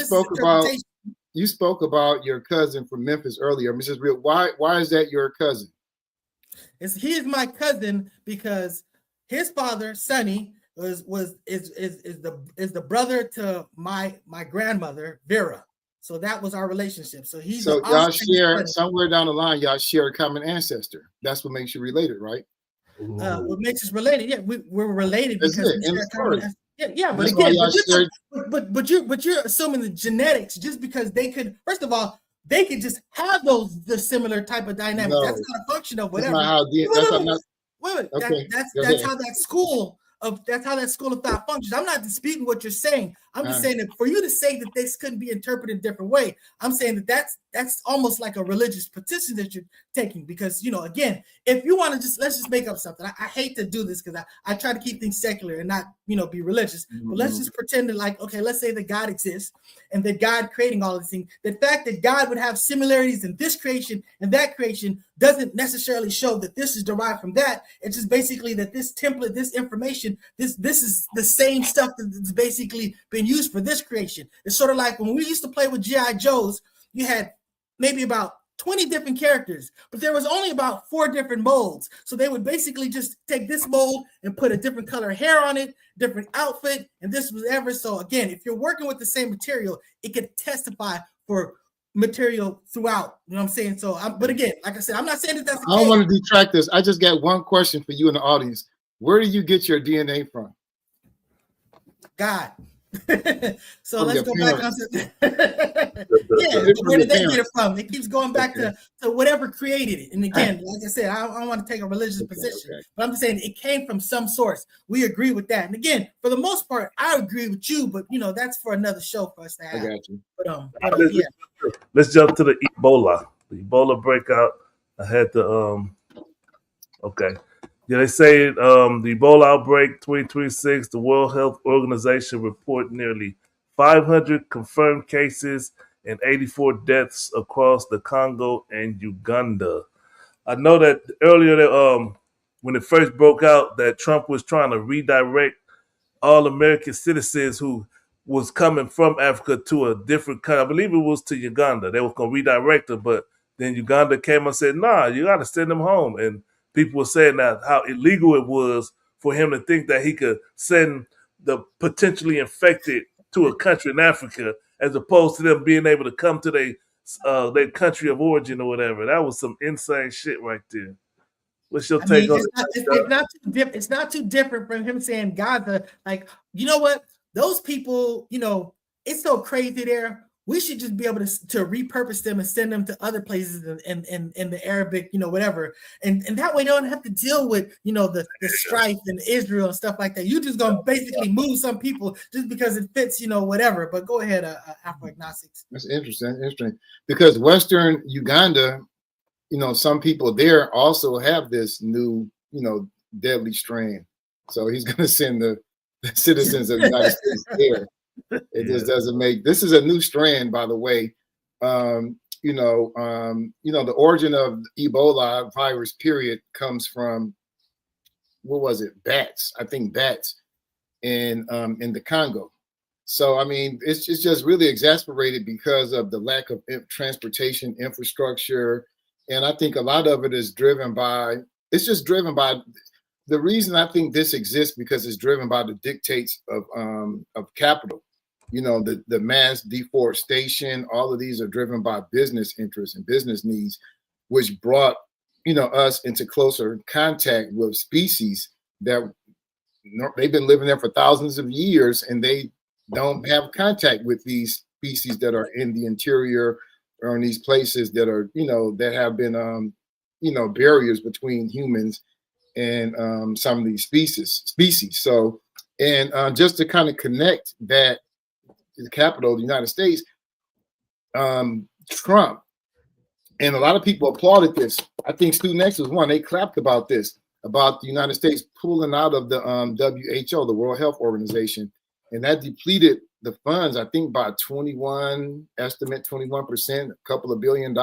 spoke about your cousin from Memphis earlier, Mrs. Real. Why is that your cousin? He is my cousin because his father, Sonny, is the brother to my grandmother, Vera. So that was our relationship. So y'all share somewhere down the line. Y'all share a common ancestor. That's what makes you related, right? What makes us related? Yeah, we're related because we share a common ancestor. Yeah, but again, but you're assuming the genetics just because they could. First of all, they could just have the similar type of dynamics. That's not a function of whatever. That's how that school of thought functions. I'm not disputing what you're saying. I'm just saying that for you to say that this couldn't be interpreted a different way, I'm saying that's almost like a religious petition that you're taking because, again, if you want to let's just make up something. I hate to do this because I try to keep things secular and not, be religious, but let's just pretend that okay, let's say that God exists and that God creating all these things. The fact that God would have similarities in this creation and that creation doesn't necessarily show that this is derived from that. It's just basically that this template, this information, this is the same stuff that's basically been used for this creation. It's sort of like when we used to play with G.I. Joes, you had maybe about 20 different characters, but there was only about 4 different molds. So they would basically just take this mold and put a different color hair on it, different outfit, and this was ever. So again, if you're working with the same material, it could testify for material throughout. You know what I'm saying? So, but again, like I said, I'm not saying that that's the case. I don't want to detract this. I just got one question for you in the audience. Where do you get your DNA from? God. So let's go back onto where did they get it from? It keeps going back to whatever created it. And again, like I said, I don't want to take a religious position, but I'm just saying it came from some source. We agree with that. And again, for the most part, I agree with you, but that's for another show for us to have. I got you. But let's jump to the Ebola. The Ebola breakout. I had the Yeah, they say the Ebola outbreak 2026, the World Health Organization report nearly 500 confirmed cases and 84 deaths across the Congo and Uganda. I know that earlier, when it first broke out, that Trump was trying to redirect all American citizens who was coming from Africa to a different country. I believe it was to Uganda. They were going to redirect them, but then Uganda came and said, nah, you got to send them home. And people were saying that how illegal it was for him to think that he could send the potentially infected to a country in Africa as opposed to them being able to come to their country of origin or whatever. That was some insane shit right there. What's your take on it? It's not too different from him saying Gaza. Like, you know what? Those people, it's so crazy there. We should just be able to repurpose them and send them to other places in the Arabic, whatever. And that way they don't have to deal with, the strife in Israel and stuff like that. You just going to basically move some people just because it fits, whatever. But go ahead, Afro-agnostics. That's interesting. Because Western Uganda, some people there also have this new, deadly strain. So he's going to send the citizens of the United States there. It just doesn't make. This is a new strand, by the way. The origin of Ebola virus period comes from, what was it? Bats. I think bats in the Congo. So I mean, it's just really exasperated because of the lack of transportation infrastructure, and I think a lot of it is driven by. It's just driven by. The reason I think this exists because it's driven by the dictates of capital. The mass deforestation, all of these are driven by business interests and business needs, which brought, us into closer contact with species that they've been living there for thousands of years, and they don't have contact with these species that are in the interior or in these places that are, that have been, barriers between humans and some of these species. So, and just to kind of connect that to the capital of the United States, Trump, and a lot of people applauded this. I think Stu Next was one. They clapped about this, about the United States pulling out of the WHO, the World Health Organization, and that depleted the funds, I think, by 21%, a couple of $billion.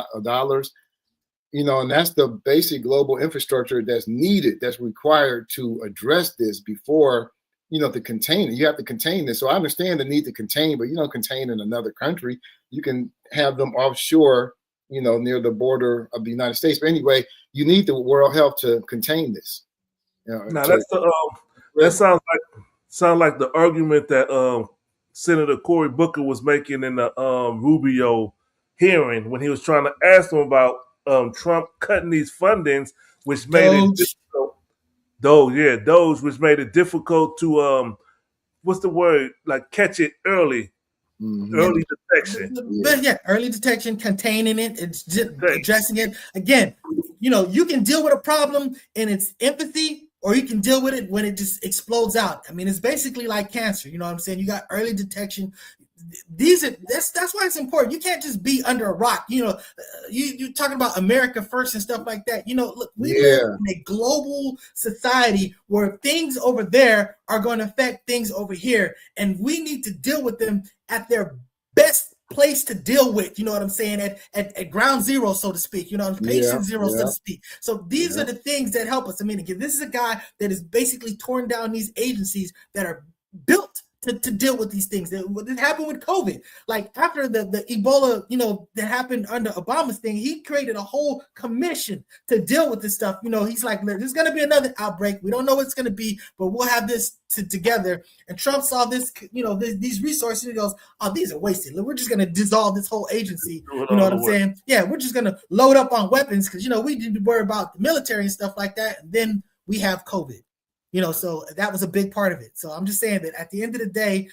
And that's the basic global infrastructure that's needed, that's required to address this before, to contain it. You have to contain this. So I understand the need to contain, but you don't contain in another country. You can have them offshore, near the border of the United States. But anyway, you need the World Health to contain this. Now that's that sounds like the argument that Senator Cory Booker was making in the Rubio hearing when he was trying to ask them about Trump cutting these fundings, which made it difficult. Those which made it difficult to what's the word? Like catch it early, early detection. Early detection, containing it, it's just addressing it. Again, you can deal with a problem in its infancy, or you can deal with it when it just explodes out. I mean, it's basically like cancer. You know what I'm saying? You got early detection. That's why it's important. You can't just be under a rock. You're talking about America first and stuff like that. Look, we live in a global society where things over there are going to affect things over here, and we need to deal with them at their best place to deal with. You know what I'm saying? At ground zero, so to speak. Patient zero, so to speak. So these are the things that help us. I mean, again, this is a guy that is basically torn down these agencies that are built to deal with these things. That happened with COVID. Like after the Ebola, that happened under Obama's thing, he created a whole commission to deal with this stuff. He's like, there's going to be another outbreak. We don't know what it's going to be, but we'll have this together. And Trump saw this, these resources. He goes, oh, these are wasted. We're just going to dissolve this whole agency. You know what I'm saying? Yeah, we're just going to load up on weapons because, we didn't worry about the military and stuff like that. And then we have COVID. You know, so that was a big part of it. So I'm just saying that at the end of the day,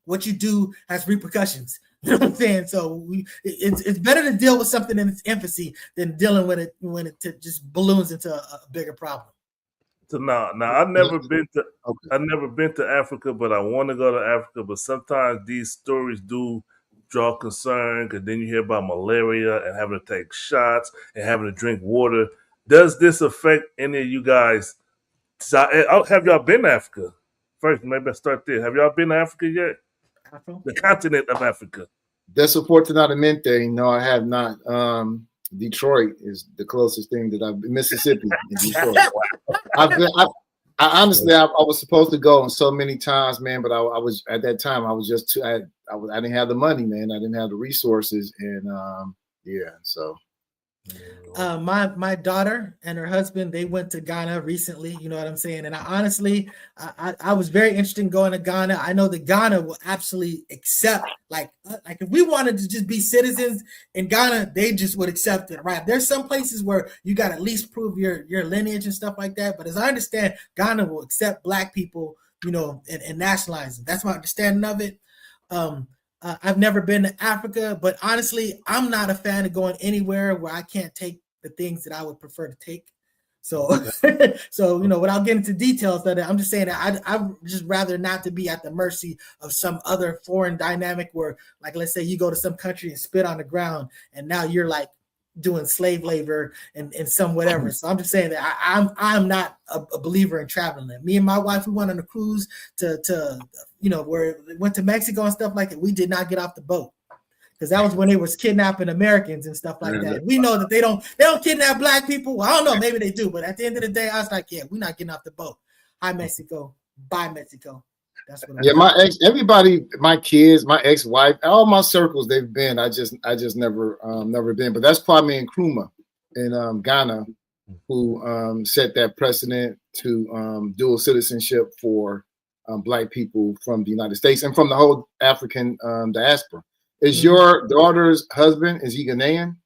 what you do has repercussions. You know what I'm saying? So it's better to deal with something in its infancy than dealing with it when it just balloons into a bigger problem. So now I've never been to Africa, but I want to go to Africa. But sometimes these stories do draw concern, because then you hear about malaria and having to take shots and having to drink water. Does this affect any of you guys? So have y'all been to Africa? First, maybe I start there. Have y'all been to Africa yet? Afro? The continent of Africa. Desafortunadamente, no, I have not. Detroit is the closest thing that I've been. Mississippi in Detroit. I honestly, I was supposed to go so many times, man, but I was at that time. I was just too. I didn't have the money, man. I didn't have the resources, and so. My daughter and her husband, they went to Ghana recently. You know what I'm saying? And I was very interested in going to Ghana. I know that Ghana will absolutely accept, like if we wanted to just be citizens in Ghana, they just would accept it, right? There's some places where you got to at least prove your lineage and stuff like that. But as I understand, Ghana will accept Black people, you know, and nationalize them. That's my understanding of it. I've never been to Africa, but honestly, I'm not a fan of going anywhere where I can't take the things that I would prefer to take. So, so you know, without getting into details, that I'm just saying that I'd just rather not to be at the mercy of some other foreign dynamic where, like, let's say you go to some country and spit on the ground, and now you're like doing slave labor and some whatever. So I'm just saying that I'm not a believer in traveling. Me and my wife, we went on a cruise to you know, where we went to Mexico and stuff like that. We did not get off the boat because that was when they was kidnapping Americans and stuff like that. We know that they don't kidnap Black people. Well, I don't know, maybe they do, but at the end of the day, I was like, yeah, we're not getting off the boat. Hi Mexico, bye Mexico. That's what everybody, my kids, my ex-wife, all my circles they've been. I just never been. But that's Kwame Nkrumah in Ghana, who set that precedent to dual citizenship for Black people from the United States and from the whole African diaspora. Is your daughter's husband, is he Ghanaian?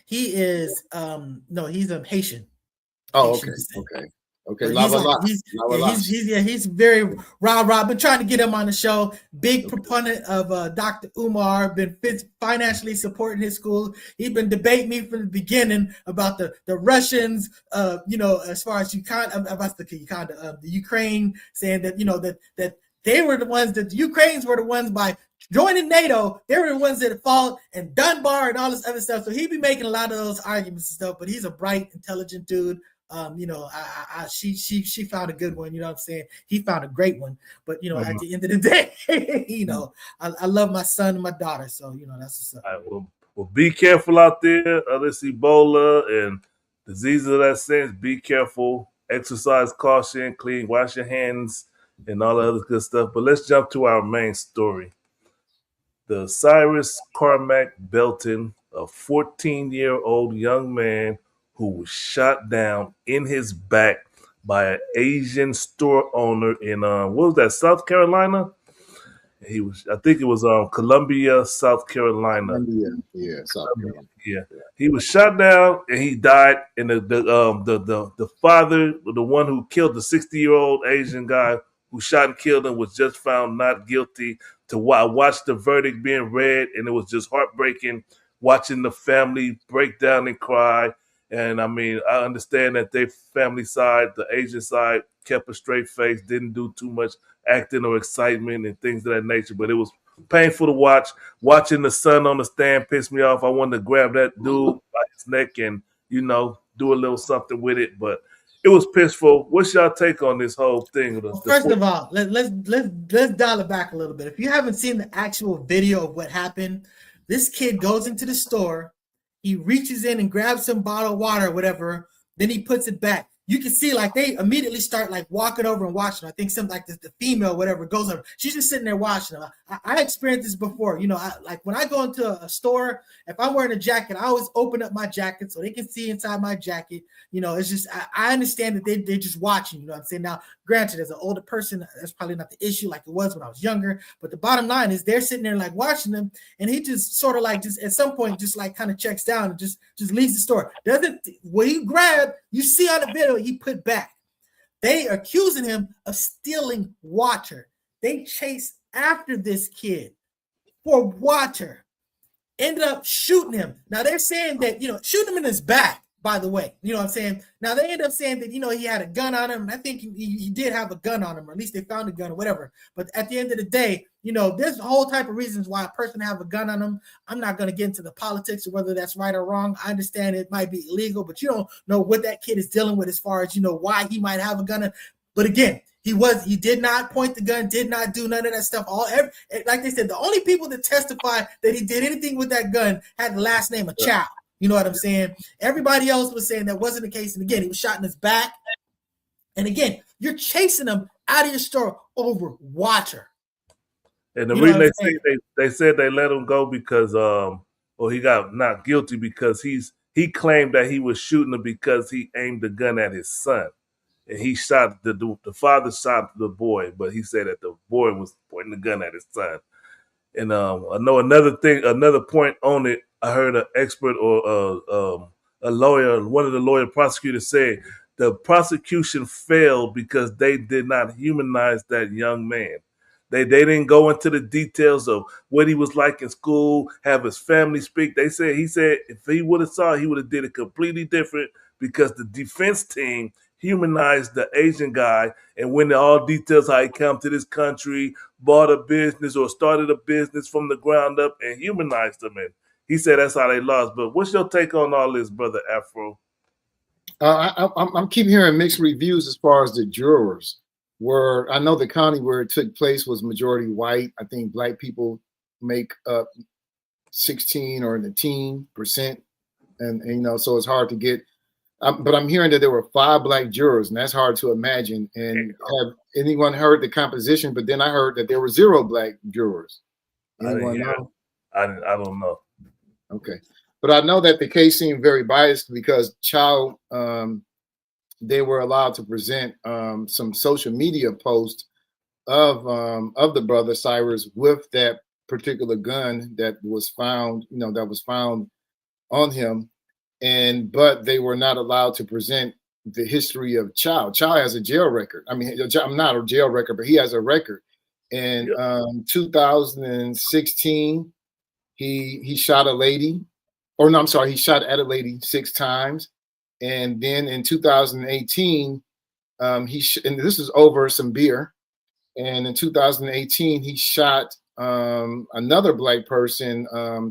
He is no, he's a Haitian. Oh, Haitian okay. He's very rah-rah. Been trying to get him on the show. Big proponent of Dr. Umar. Been financially supporting his school. He's been debating me from the beginning about the Russians. You know, as far as the Ukraine, saying that, you know, that they were the ones, that the Ukrainians were the ones by joining NATO. They were the ones that fought, and Dunbar and all this other stuff. So he'd be making a lot of those arguments and stuff. But he's a bright, intelligent dude. You know, she found a good one. You know what I'm saying? He found a great one. But, you know, at the end of the day, you know, I love my son and my daughter. So, you know, that's what's up. All right, well, be careful out there. This Ebola and diseases of that sense. Be careful. Exercise caution. Clean. Wash your hands and all the other good stuff. But let's jump to our main story. The Cyrus Carmack-Belton, a 14-year-old young man who was shot down in his back by an Asian store owner in what was that, South Carolina? I think it was Columbia, South Carolina. South Carolina. Yeah. He was shot down and he died. And the father, the one who killed the 60-year-old Asian guy who shot and killed him, was just found not guilty. To watch the verdict being read, and it was just heartbreaking watching the family break down and cry. And I mean, I understand that their family side, the Asian side, kept a straight face, didn't do too much acting or excitement and things of that nature. But it was painful to watch. Watching the son on the stand pissed me off. I wanted to grab that dude by his neck and, you know, do a little something with it. But it was pissful. What's y'all take on this whole thing? First of all, let's dial it back a little bit. If you haven't seen the actual video of what happened, this kid goes into the store. He reaches in and grabs some bottled water or whatever. Then he puts it back. You can see like they immediately start like walking over and watching. I think something like the female, whatever, goes over. She's just sitting there watching them. I experienced this before. You know, like when I go into a store, if I'm wearing a jacket, I always open up my jacket so they can see inside my jacket. You know, it's just, I understand that they're just watching, you know what I'm saying? Now, granted, as an older person, that's probably not the issue like it was when I was younger. But the bottom line is they're sitting there like watching them. And he just sort of like just at some point just like kind of checks down and just leaves the store. What he grabbed, you see on the video, he put back. They are accusing him of stealing water. They chased after this kid for water. Ended up shooting him. Now they're saying that, shooting him in his back, by the way. You know what I'm saying? Now they end up saying that, he had a gun on him. I think he did have a gun on him, or at least they found a gun or whatever. But at the end of the day, there's a whole type of reasons why a person have a gun on them. I'm not going to get into the politics of whether that's right or wrong. I understand it might be illegal, but you don't know what that kid is dealing with as far as, why he might have a gun. But again, he did not point the gun, did not do none of that stuff. Like they said, the only people that testify that he did anything with that gun had the last name of Chow. You know what I'm saying? Everybody else was saying that wasn't the case. And again, he was shot in his back. And again, you're chasing him out of your store over water. And the reason they said they let him go because he got not guilty because he claimed that he was shooting him because he aimed the gun at his son. And he shot the father shot the boy, but he said that the boy was pointing the gun at his son. And I know another point on it. I heard an expert or a lawyer, one of the lawyer prosecutors said the prosecution failed because they did not humanize that young man. They didn't go into the details of what he was like in school, have his family speak. He said if he would have saw it, he would have did it completely different because the defense team humanized the Asian guy and went into all details how he came to this country, bought a business or started a business from the ground up and humanized him. And he said that's how they lost. But what's your take on all this, Brother Afro? I'm keep hearing mixed reviews as far as the jurors. Where I know the county where it took place was majority white. I think black people make up 16 or in the teen%. And so it's hard to get. But I'm hearing that there were 5 black jurors, and that's hard to imagine. And have anyone heard the composition? But then I heard that there were 0 black jurors. Anyone know? I don't know. Okay. But I know that the case seemed very biased because Chow, they were allowed to present some social media posts of the brother Cyrus with that particular gun that was found, on him. But they were not allowed to present the history of Chow. Chow has a jail record. I mean, I'm not a jail record, but he has a record. In 2016, he shot a lady, he shot at a lady 6 times. And then in 2018, and this is over some beer. And in 2018, he shot another black person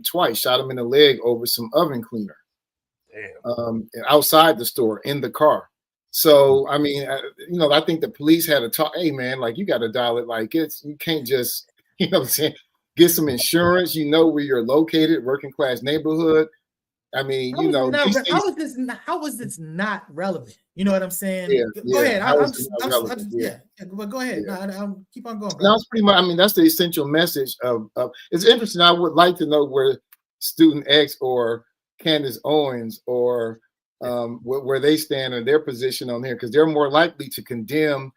twice, shot him in the leg over some oven cleaner. Outside the store in the car. So I mean, I think the police had to talk. Hey man, like you got to dial it like it's. You can't just, what I'm saying, get some insurance. Where you're located, working class neighborhood. I mean, how was this not relevant? You know what I'm saying? Go ahead. But go ahead. Yeah. I'll keep on going. No, it's pretty much. I mean, that's the essential message of. It's interesting. I would like to know where Student X or Candace Owens or where they stand in their position on here, because they're more likely to condemn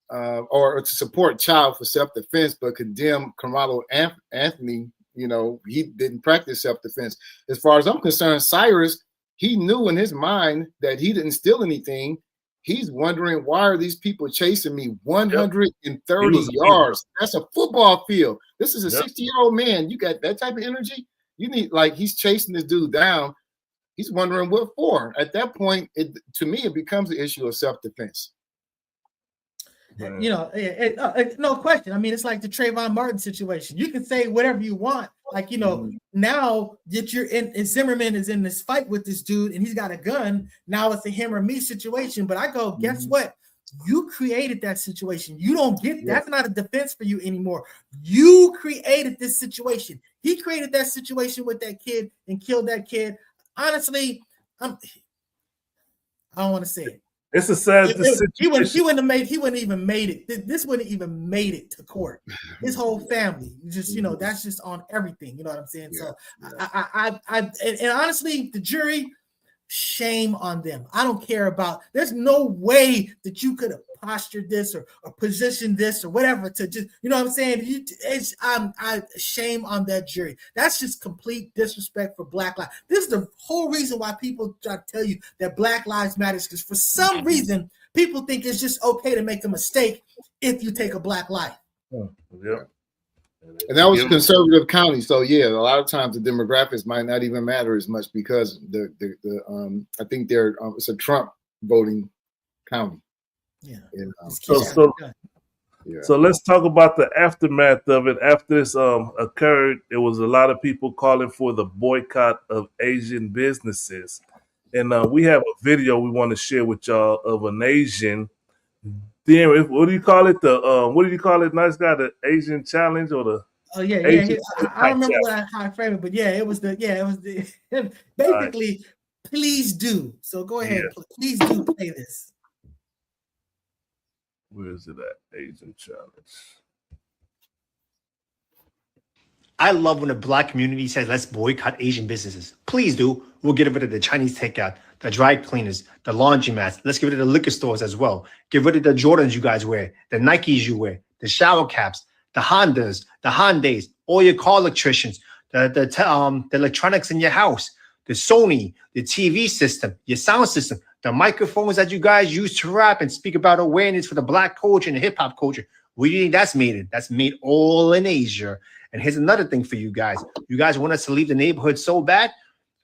or to support Chow for self-defense, but condemn Carmelo Anthony. He didn't practice self-defense. As far as I'm concerned, Cyrus, he knew in his mind that he didn't steal anything. He's wondering, why are these people chasing me 130 yards? That's a football field. This is a 60-year-old man. You got that type of energy? You need, he's chasing this dude down. He's wondering what for. At that point, to me, it becomes an issue of self-defense. No question. I mean, it's like the Trayvon Martin situation. You can say whatever you want. Now that you're in Zimmerman is in this fight with this dude and he's got a gun. Now it's a him or me situation. But I go, guess what? You created that situation. You don't get that's not a defense for you anymore. You created this situation. He created that situation with that kid and killed that kid. Honestly, I don't want to say it. It's a sad situation. He wouldn't even made it. This wouldn't even made it to court. His whole family, just that's just on everything. You know what I'm saying? So I honestly, the jury, shame on them. I don't care about. There's no way that you could have postured this or positioned this or whatever to just, what I'm saying? I shame on that jury. That's just complete disrespect for Black lives. This is the whole reason why people try to tell you that Black Lives Matter, because for some reason people think it's just okay to make a mistake if you take a black life. Yep. And that was a conservative county, so yeah, a lot of times the demographics might not even matter as much because I think it's a Trump voting county. Yeah. And, so let's talk about the aftermath of it. After this occurred, there was a lot of people calling for the boycott of Asian businesses, and we have a video we want to share with y'all of an Asian. What do you call it? What do you call it, nice guy? The Asian challenge or the? Oh yeah. I don't remember how I framed it, but it was the basically. Right. Please do. So go ahead. Yeah. Please do play this. Where is it at? Asian challenge. I love when the black community says, let's boycott Asian businesses. Please do. We'll get rid of the Chinese takeout, the dry cleaners, the laundromats. Let's get rid of the liquor stores as well. Get rid of the Jordans you guys wear, the Nikes you wear, the shower caps, the Hondas, the Hyundais, all your car electricians, the electronics in your house, the Sony, the TV system, your sound system, the microphones that you guys use to rap and speak about awareness for the black culture and the hip hop culture. Where do you think that's made in? That's made all in Asia. And here's another thing for you guys. You guys want us to leave the neighborhood so bad?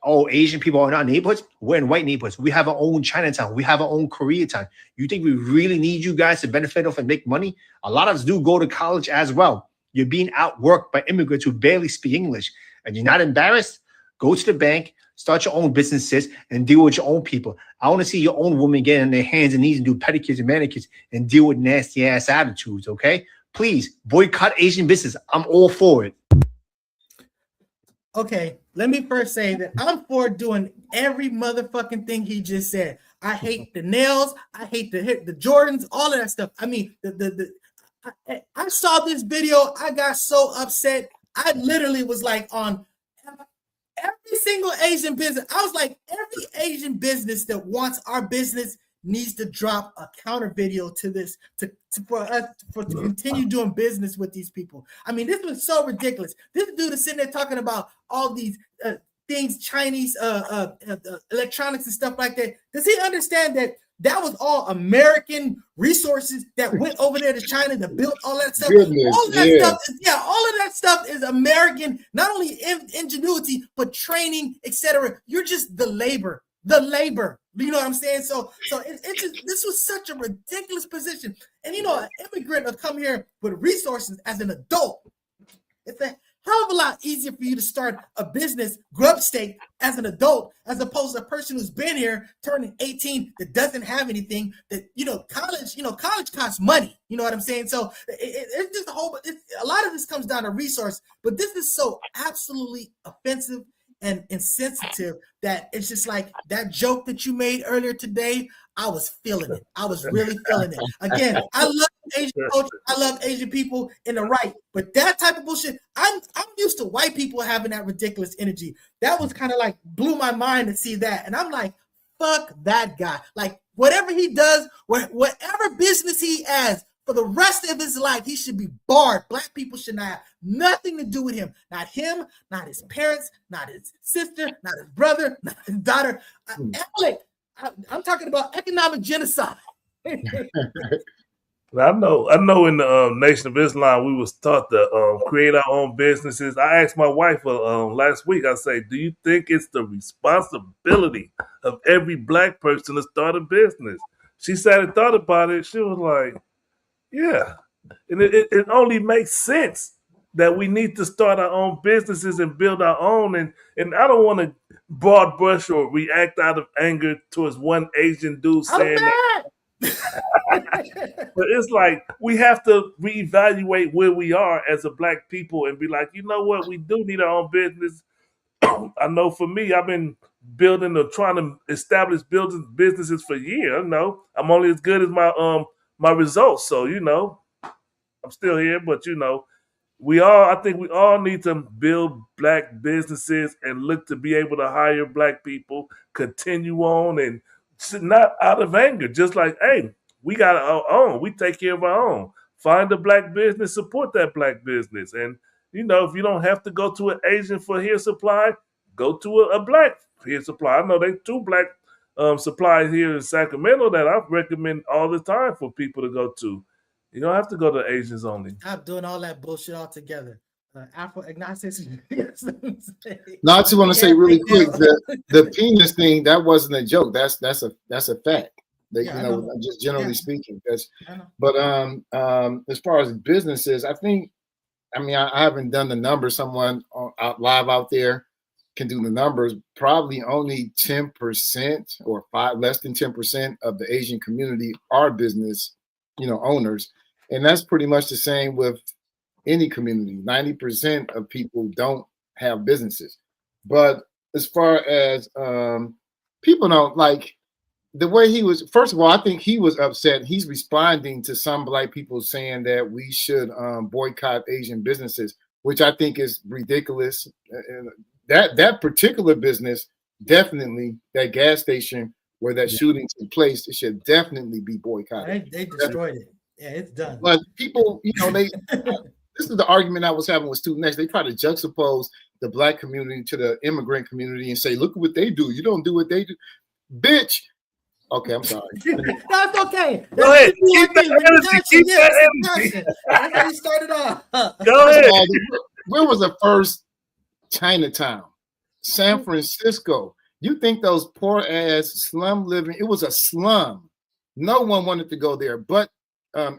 Oh, Asian people are not neighborhoods. We're in white neighborhoods. We have our own Chinatown. We have our own Koreatown. You think we really need you guys to benefit off and make money? A lot of us do go to college as well. You're being outworked by immigrants who barely speak English. And you're not embarrassed? Go to the bank, start your own businesses, and deal with your own people. I want to see your own women get on their hands and knees and do pedicures and manicures and deal with nasty ass attitudes, okay? Please boycott Asian business. I'm all for it. Okay, let me first say that I'm for doing every motherfucking thing he just said. I hate the nails. I hate the Jordans, all of that stuff. I mean, I saw this video. I got so upset. I literally was like on every single Asian business. I was like, every Asian business that wants our business needs to drop a counter video to this for us to continue doing business with these people. I mean, this was so ridiculous. This dude is sitting there talking about all these things, Chinese electronics and stuff like that. Does he understand that that was all American resources that went over there to China to build all that stuff? Goodness, all of that stuff, all of that stuff is American, not only ingenuity, but training, etc. You're just the labor. You know what I'm saying? So this was such a ridiculous position. And an immigrant will come here with resources as an adult. It's a hell of a lot easier for you to start a business, grub state as an adult, as opposed to a person who's been here turning 18 that doesn't have anything. That college costs money. You know what I'm saying? So it's just a lot of this comes down to resource. But this is so absolutely offensive and insensitive that it's just like that joke that you made earlier today. I was feeling it. I was really feeling it. Again, I love Asian culture. I love Asian people in the right, but that type of bullshit, I'm used to white people having that ridiculous energy. That was kind of like blew my mind to see that. And I'm like, fuck that guy. Like whatever he does, whatever business he has, for the rest of his life, he should be barred. Black people should not have nothing to do with him. Not him, not his parents, not his sister, not his brother, not his daughter. I'm talking about economic genocide. I know in the Nation of Islam, we was taught to create our own businesses. I asked my wife last week, I say, do you think it's the responsibility of every black person to start a business? She sat and thought about it. She was like, yeah, and it only makes sense that we need to start our own businesses and build our own. And I don't want to broad brush or react out of anger towards one Asian dude saying that. But it's like we have to reevaluate where we are as a black people and be like, you know what, we do need our own business. I know for me, I've been building or trying to establish businesses for years. I know I'm only as good as my results. So, I'm still here, but I think we all need to build black businesses and look to be able to hire black people, continue on and not out of anger. Just like, hey, we got our own. We take care of our own. Find a black business, support that black business. And, if you don't have to go to an Asian for hair supply, go to a black hair supply. I know they two black supply here in Sacramento that I recommend all the time for people to go to. You don't have to go to Asians only. Stop doing all that bullshit altogether. Afro agnostics. No, I just want to say really quick the penis thing, that wasn't a joke. That's a fact. That, Yeah, you know, just generally speaking. But as far as businesses, I haven't done the numbers. Someone out live out there can do the numbers. Probably only 10% or less than 10% of the Asian community are business, owners, and that's pretty much the same with any community. 90% of people don't have businesses. But as far as people don't like the way he was, first of all, I think he was upset. He's responding to some Black people saying that we should boycott Asian businesses, which I think is ridiculous. That particular business, definitely, that gas station where that shooting took place, it should definitely be boycotted. They destroyed it. Yeah, it's done. But people, this is the argument I was having with Student Next. They try to juxtapose the Black community to the immigrant community and say, look at what they do. You don't do what they do. Bitch. Okay, I'm sorry. That's okay. Go ahead. Keep that energy. Keep that energy. That's how you started off. Go ahead. Where was the first Chinatown? San Francisco. You think those poor ass slum living, it was a slum. No one wanted to go there but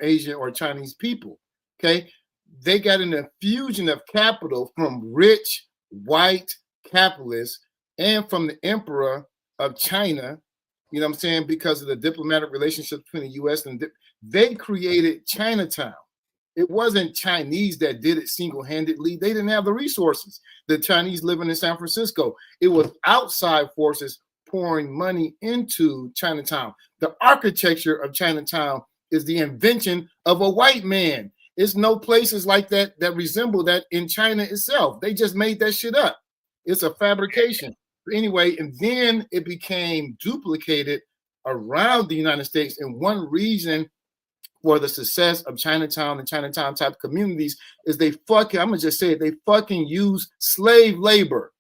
Asian or Chinese people. Okay. They got an infusion of capital from rich white capitalists and from the emperor of China, you know what I'm saying, because of the diplomatic relationship between the U.S. and they created Chinatown. It wasn't Chinese that did it single-handedly. They didn't have the resources. The Chinese living in San Francisco. It was outside forces pouring money into Chinatown. The architecture of Chinatown is the invention of a white man. There's no places like that that resemble that in China itself. They just made that shit up. It's a fabrication. But anyway, and then it became duplicated around the United States. And one reason for the success of Chinatown and Chinatown type communities is I'm gonna just say it, they fucking use slave labor.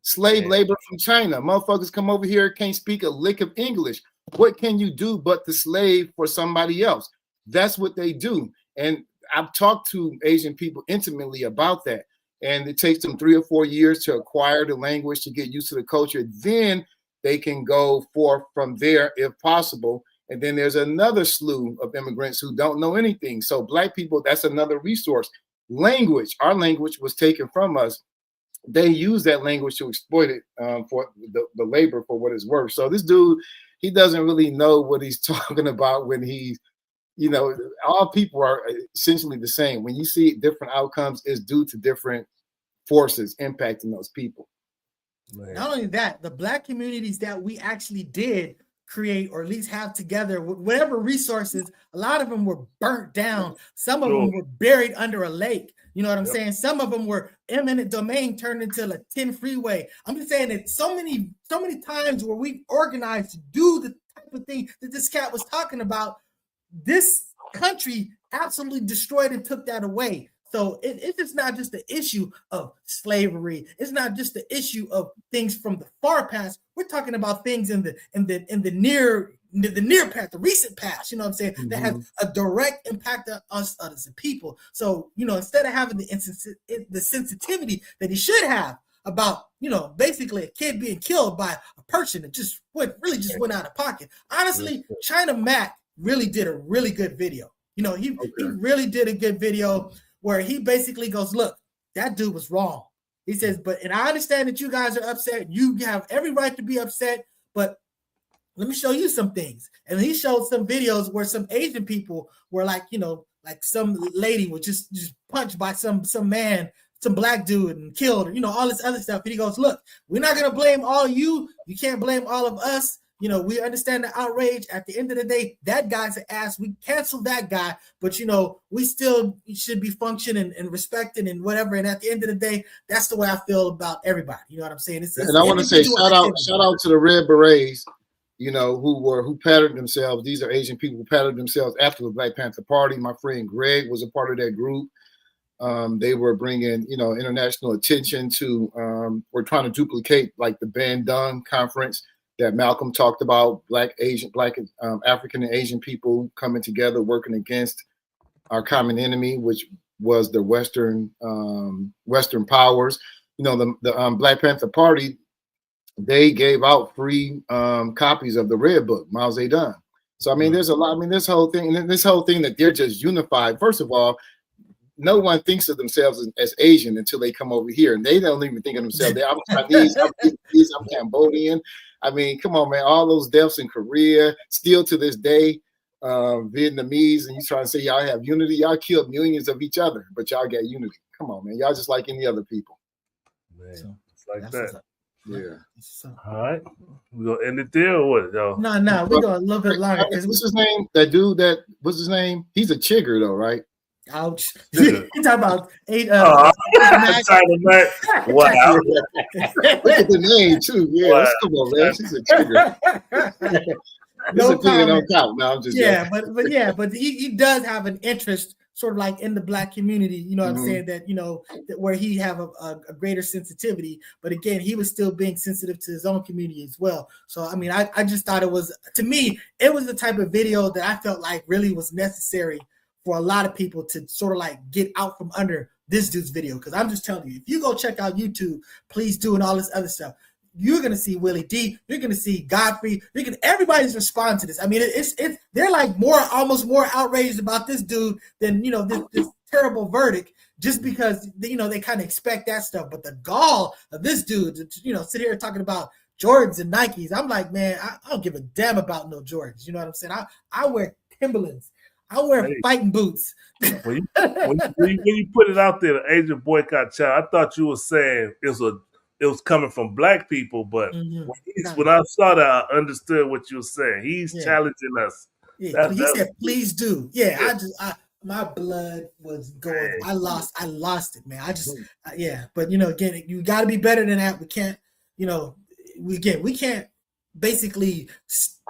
Slave labor from China. Motherfuckers come over here, can't speak a lick of English. What can you do but to slave for somebody else? That's what they do. And I've talked to Asian people intimately about that. And it takes them 3 or 4 years to acquire the language, to get used to the culture. Then they can go forth from there if possible. And then there's another slew of immigrants who don't know anything. So Black people, that's another resource. Language, our language was taken from us. They use that language to exploit it for the labor for what it's worth. So this dude, he doesn't really know what he's talking about when he's, all people are essentially the same. When you see different outcomes, it's due to different forces impacting those people. Man. Not only that, the Black communities that we actually did create or at least have together, whatever resources, a lot of them were burnt down. Some of them were buried under a lake. You know what I'm saying? Some of them were eminent domain turned into a 10 freeway. I'm just saying that so many times where we organized to do the type of thing that this cat was talking about, this country absolutely destroyed and took that away. So it's not just the issue of slavery. It's not just the issue of things from the far past. We're talking about things in the near past, the recent past. You know what I'm saying? Mm-hmm. That has a direct impact on us as a people. So instead of having the sensitivity that he should have about basically a kid being killed by a person that just went out of pocket. Honestly, China Mac really did a really good video. He really did a good video where he basically goes, look, that dude was wrong. He says, and I understand that you guys are upset. You have every right to be upset, but let me show you some things. And he showed some videos where some Asian people were like some lady was just punched by some man, some Black dude, and killed, all this other stuff. And he goes, look, we're not going to blame all you. You can't blame all of us. We understand the outrage. At the end of the day, that guy's an ass. We canceled that guy, but we still should be functioning and respected and whatever. And at the end of the day, that's the way I feel about everybody. You know what I'm saying? And I want to say shout out to the Red Berets, who patterned themselves. These are Asian people who patterned themselves after the Black Panther Party. My friend Greg was a part of that group. They were bringing, international attention to. We're trying to duplicate like the Bandung conference. that Malcolm talked about, Black, African and Asian people coming together, working against our common enemy, which was the Western powers. You know, the Black Panther Party, they gave out free copies of the Red Book, Mao Zedong. So I mean, there's a lot. I mean, this whole thing that they're just unified. First of all, no one thinks of themselves as Asian until they come over here, and they don't even think of themselves. I'm Chinese, I'm Vietnamese, I'm Cambodian. I mean, come on, man. All those deaths in Korea, still to this day, Vietnamese, and you trying to say y'all have unity? Y'all killed millions of each other, but y'all got unity. Come on, man. Y'all just like any other people. Man, So, it's like that. Yeah. So, All right, we gonna end it there or what, y'all? No, we're going a little bit longer. What's his name? That dude what's his name? He's a chigger though, right? Ouch. Yeah. You talking about China Mac. Wow. Look at the name too. Yeah, Wow. come on, man. She's a chigger. No comment. Don't count. No, I'm just joking. but he does have an interest sort of like in the Black community, you know what I'm saying, that, you know, that where he have a greater sensitivity, but again, he was still being sensitive to his own community as well. So, I mean, I just thought it was, to me, it was the type of video that I felt like really was necessary for a lot of people to sort of like get out from under this dude's video. Because I'm just telling you, if you go check out YouTube, please do, and all this other stuff, you're gonna see Willie D. You're gonna see Godfrey. Everybody's responding to this. I mean, it's they're like almost more outraged about this dude than, you know, this terrible verdict, just because, you know, they kind of expect that stuff. But the gall of this dude, you know, sit here talking about Jordans and Nikes. I'm like, man, I don't give a damn about no Jordans. You know what I'm saying? I wear Timberlands. I wear fighting boots. When you put it out there, the Asian boycott child, I thought you were saying it was coming from Black people, but when I saw that, I understood what you were saying. He's challenging us. Yeah, he said, "Please do." Yeah, my blood was going. I lost it, man. But you know, again, you got to be better than that. We can't, you know, we can't basically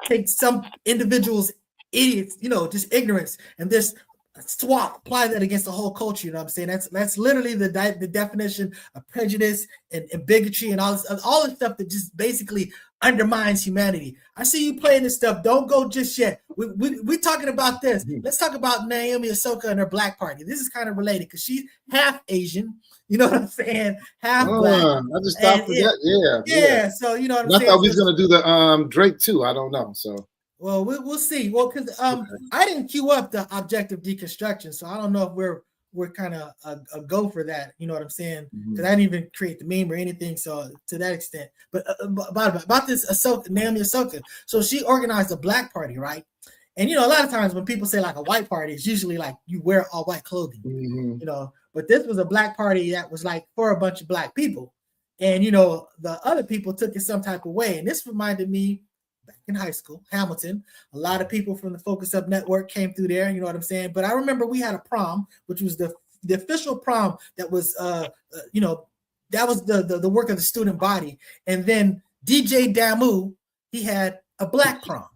take some individuals, idiots, you know, just ignorance, and this apply that against the whole culture. You know what I'm saying? That's literally the definition of prejudice and bigotry and all this stuff that just basically undermines humanity. I see you playing this stuff. Don't go just yet. We're talking about this. Let's talk about Naomi Osaka and her Black Party. This is kind of related because she's half Asian. You know what I'm saying? Half Black. I just stopped for that. Yeah. So you know what I'm saying? I thought we was gonna do the Drake too. I don't know. So. Well, we'll see. Well, because I didn't queue up the objective deconstruction, so I don't know if we're kind of a go for that. You know what I'm saying? Because I didn't even create the meme or anything. So to that extent, but about this Naomi Osaka, so she organized a Black party, right? And you know, a lot of times when people say like a white party, it's usually like you wear all white clothing, you know. But this was a Black party that was like for a bunch of Black people, and you know, the other people took it some type of way, and this reminded me. Back in high school, Hamilton, a lot of people from the Focus Up Network came through there, you know what I'm saying? But I remember we had a prom, which was the official prom that was, you know, that was the work of the student body. And then DJ Damu, he had a Black prom.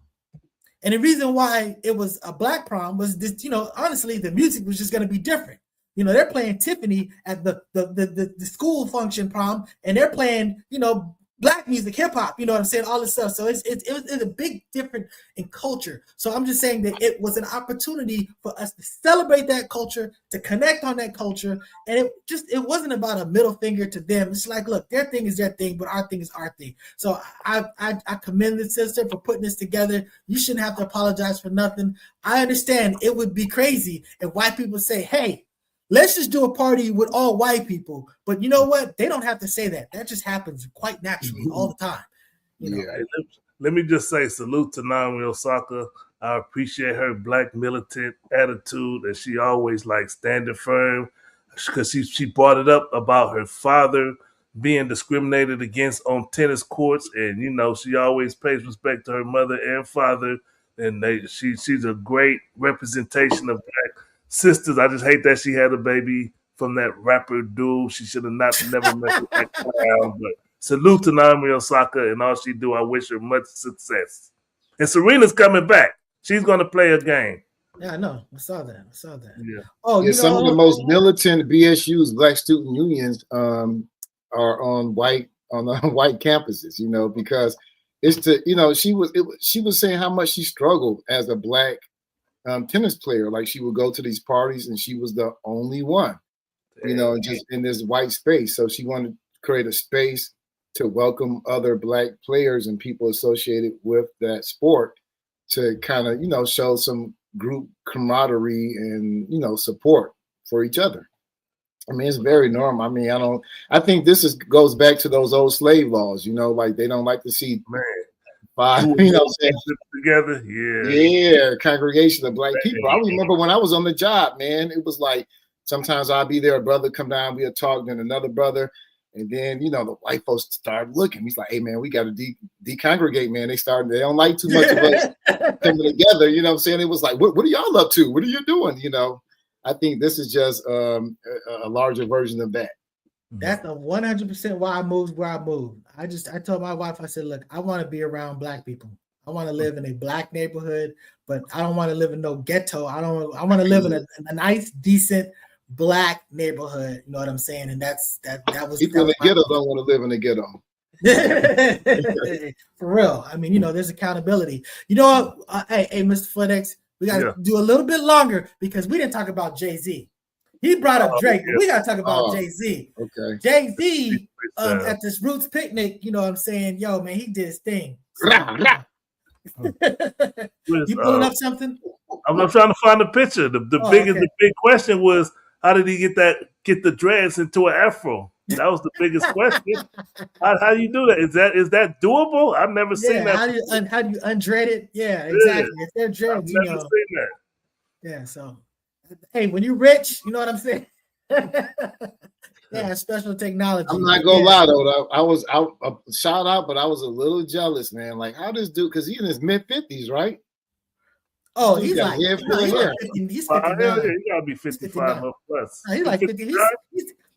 And the reason why it was a Black prom was this, you know, honestly, the music was just going to be different. You know, they're playing Tiffany at the school function prom, and they're playing, you know, Black music, hip hop, you know what I'm saying? All this stuff. So it's a big difference in culture. So I'm just saying that it was an opportunity for us to celebrate that culture, to connect on that culture. And it wasn't about a middle finger to them. It's like, look, their thing is their thing, but our thing is our thing. So I commend the sister for putting this together. You shouldn't have to apologize for nothing. I understand it would be crazy if white people say, hey, let's just do a party with all white people. But you know what? They don't have to say that. That just happens quite naturally all the time. You know? Yeah. Let me just say salute to Naomi Osaka. I appreciate her Black militant attitude, and she always like standing firm, because she brought it up about her father being discriminated against on tennis courts, and you know she always pays respect to her mother and father, and she's a great representation of Black sisters. I just hate that she had a baby from that rapper dude. She should have never met with that clown. But salute to Naomi Osaka and all she do. I wish her much success. And Serena's coming back. She's going to play a game. Yeah, I know. I saw that. Yeah. Oh, yeah. Some of the most militant BSU's, Black student unions, are on white campuses. You know, because It's to, you know, she was saying how much she struggled as a black tennis player. Like she would go to these parties and she was the only one, you know, just in this white space. So she wanted to create a space to welcome other black players and people associated with that sport to kind of, you know, show some group camaraderie and, you know, support for each other. I mean, it's very normal. I mean, I think this goes back to those old slave laws, you know, like they don't like to see five, you know, together. Yeah, congregation of black people. I remember when I was on the job, man, it was like sometimes I'd be there, a brother come down, we'd talk, then another brother, and then, you know, the white folks started looking. He's like, hey, man, we got to decongregate, man. They don't like too much of us coming together, you know what I'm saying? It was like, what are y'all up to? What are you doing, you know? I think this is just a larger version of that. That's the 100% why I moved where I moved. I told my wife, I said, look, I want to be around black people. I want to live in a black neighborhood, but I don't want to live in no ghetto. I want to live in a nice, decent black neighborhood. You know what I'm saying? And that was people in the ghetto don't want to live in the ghetto. For real. I mean, you know, there's accountability. You know what? Hey, Mr. FedEx, we got to do a little bit longer because we didn't talk about Jay-Z. He brought up Drake, but we got to talk about Jay-Z. Okay. Jay-Z at this Roots picnic, you know what I'm saying? Yo, man, he did his thing. So, you pulling up something? I'm trying to find a picture. The big question was, how did he get the dreads into an afro? That was the biggest question. How do you do that? Is that doable? I've never seen that. How do you undread it? Yeah, exactly. If they're dreads, I've never seen that. Yeah, so hey, when you're rich, you know what I'm saying? Yeah, special technology. I'm not gonna lie though, I was out shout out, but I was a little jealous, man. Like, how this dude, because he's in his mid-50s, right? Oh, he's like, he's 59. He gotta be 55 or plus. He's like 50.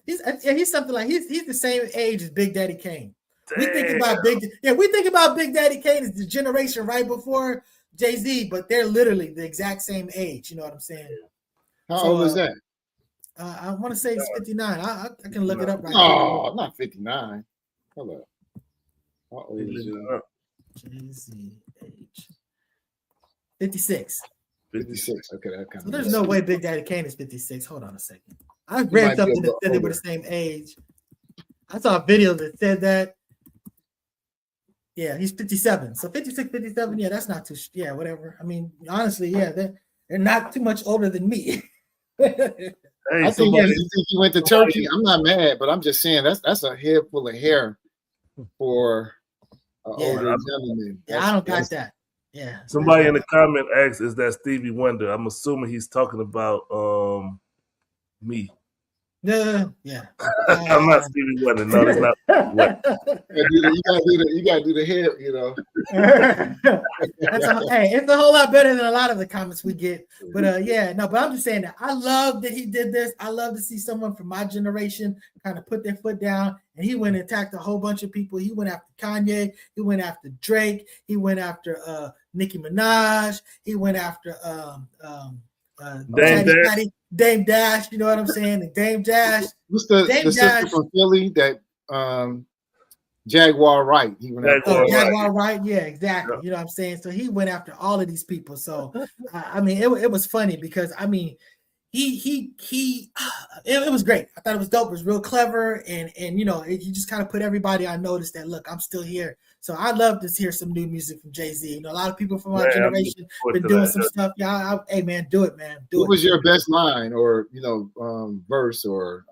He's something like he's the same age as Big Daddy Kane. We think about Big Daddy Kane as the generation right before Jay-Z, but they're literally the exact same age. You know what I'm saying? How old is that? I want to say it's 59. I can look it up right now. Oh, not 59. Hold up. How old is Jay-Z age? 56. 56. Okay, that kind so there's no way Big Daddy Kane is 56. Hold on a second. I read something that said they were the same age. I saw a video that said that. Yeah, he's 57. So 56, 57. Yeah, that's not too. Yeah, whatever. I mean, honestly, yeah, they're not too much older than me. I think he went to Turkey. I'm not mad, but I'm just saying that's a head full of hair for an older gentleman. Yeah, I don't got that. Yeah. Somebody in the comment asked, "Is that Stevie Wonder?" I'm assuming he's talking about me. Yeah. I'm not Stevie Wonder. No, it's not. You gotta do the head, you know. It's a whole lot better than a lot of the comments we get. But but I'm just saying that I love that he did this. I love to see someone from my generation kind of put their foot down, and he went and attacked a whole bunch of people. He went after Kanye, he went after Drake, he went after Nicki Minaj, he went after Dame Dash, you know what I'm saying? And Dame Dash. What's the sister from Philly that Jaguar Wright? He went after Jaguar Wright, yeah, exactly. Yeah. You know what I'm saying? So he went after all of these people. So I mean, it was funny because I mean, it was great. I thought it was dope. It was real clever, and you know, you just kind of put everybody on notice that look, I'm still here. So I'd love to hear some new music from Jay-Z. You know, a lot of people from our generation been doing some stuff. Yeah, hey man, do it, man. What was your best line, or verse, or?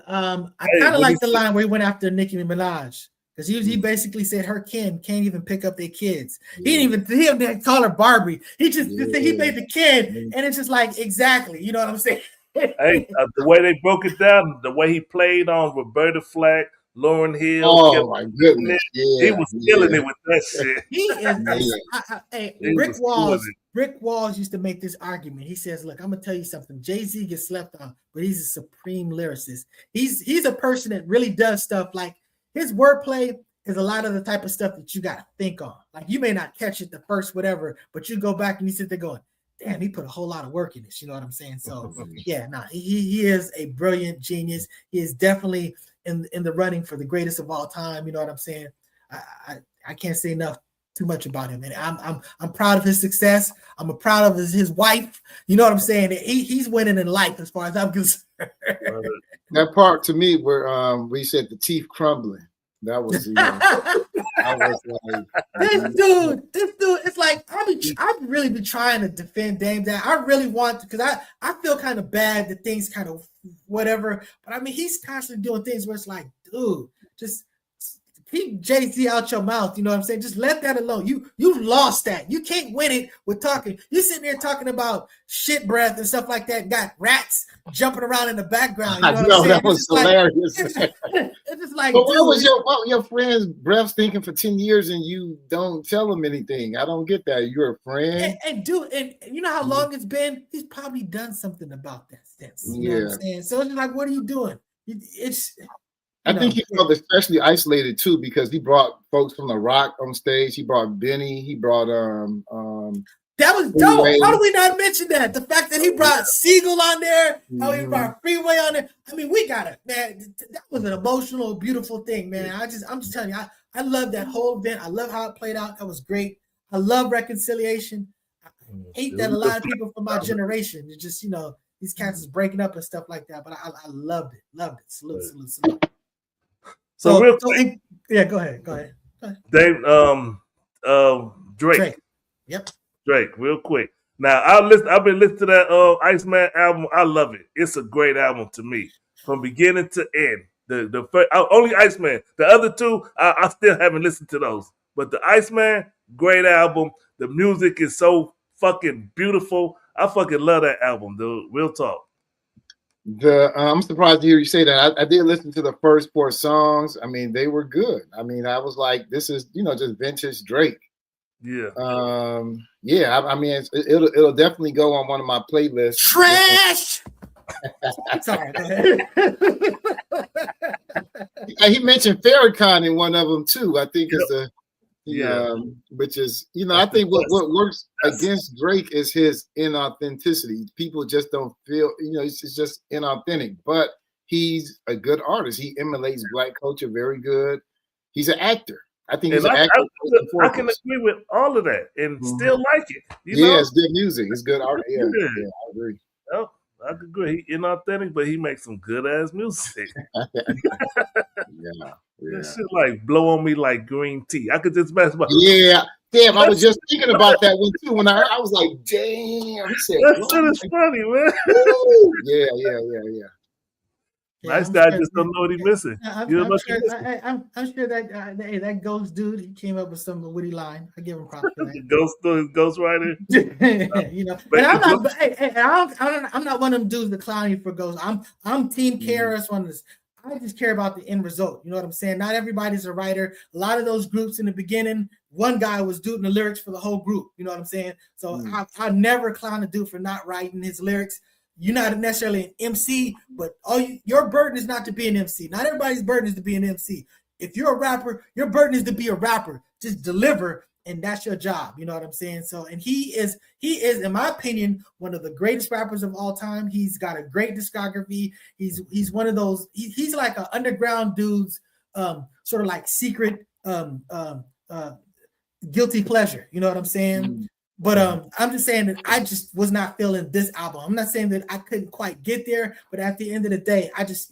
I kind of like the line where he went after Nicki Minaj. Because he basically said her kin can't even pick up their kids. Yeah. He didn't even call her Barbie. He made the kid, and it's just like exactly, you know what I'm saying? Hey, the way they broke it down, the way he played on Roberta Flack, Lauryn Hill. Oh my goodness, he was killing it with that shit. He is. Rick Walls used to make this argument. He says, "Look, I'm gonna tell you something. Jay-Z gets slept on, but he's a supreme lyricist. He's a person that really does stuff like." His wordplay is a lot of the type of stuff that you got to think on. Like you may not catch it the first whatever, but you go back and you sit there going, damn, he put a whole lot of work in this. You know what I'm saying? So he is a brilliant genius. He is definitely in the running for the greatest of all time. You know what I'm saying? I can't say enough too much about him, and I'm proud of his success. I'm proud of his wife. You know what I'm saying? He's winning in life as far as I'm concerned. That part to me where we said the teeth crumbling. That was I was like, this dude, it's like I've really been trying to defend Dame Dash. I really want to, because I feel kind of bad that things kind of whatever, but I mean he's constantly doing things where it's like, dude, just keep Jay-Z out your mouth. You know what I'm saying? Just let that alone. You've lost that. You can't win it with talking. You're sitting there talking about shit breath and stuff like that. Got rats jumping around in the background. You know what I'm saying? That was hilarious. It's just like, but what was your friend's breath stinking for 10 years and you don't tell him anything? I don't get that. You're a friend. And you know how long it's been? He's probably done something about that since. You know what I'm saying? So it's just like, what are you doing? I think he felt especially isolated too, because he brought folks from The Rock on stage. He brought Benny. He brought that was dope. How do we not mention that? The fact that he brought Siegel on there, how he brought Freeway on there. I mean, we got it, man. That was an emotional, beautiful thing, man. I'm just telling you, I love that whole event. I love how it played out. That was great. I love reconciliation. I hate that a lot of people from my generation, it's just, these cats is breaking up and stuff like that. But I loved it. Salute. So real quick, go ahead. Dave, Drake. Yep. Drake, real quick. Now I've been listening to that Iceman album. I love it. It's a great album to me, from beginning to end. The first, only Iceman. The other two, I still haven't listened to those. But the Iceman, great album. The music is so fucking beautiful. I fucking love that album, dude. Real talk. I'm surprised to hear you say that. I did listen to the first 4 songs. I mean, they were good. I mean, I was like, this is just vintage Drake. Yeah. I mean, it'll definitely go on one of my playlists. Trash. Sorry. He mentioned Farrakhan in one of them too. I think it's which is I think what works against Drake is his inauthenticity. People just don't feel it's just inauthentic. But he's a good artist. He emulates Black culture very good. He's an actor. I think he's an actor. I can agree with all of that and still like it. It's good music. It's good art. Yeah, I agree. Oh, I agree. He's inauthentic, but he makes some good ass music. That shit like blow on me like green tea. I could just mess about. Yeah, damn. I was just thinking about that one too. When I was like, damn. He said, that shit is funny, man. Yeah. Nice guy just don't know what he's missing. I'm sure that Ghost dude, he came up with some witty line. I give him props for that. Ghost writer. I'm not one of them dudes that clown you for Ghost. I'm Team KRS on this. I just care about the end result. You know what I'm saying? Not everybody's a writer. A lot of those groups in the beginning, one guy was doing the lyrics for the whole group. You know what I'm saying? So I never clown a dude for not writing his lyrics. You're not necessarily an MC, but your burden is not to be an MC. Not everybody's burden is to be an MC. If you're a rapper, your burden is to be a rapper. Just deliver, and that's your job. You know what I'm saying? So, and he is, in my opinion, one of the greatest rappers of all time. He's got a great discography. He's one of those. He's like an underground dude's sort of like secret guilty pleasure. You know what I'm saying? But I'm just saying that I just was not feeling this album. I'm not saying that I couldn't quite get there, but at the end of the day, I just,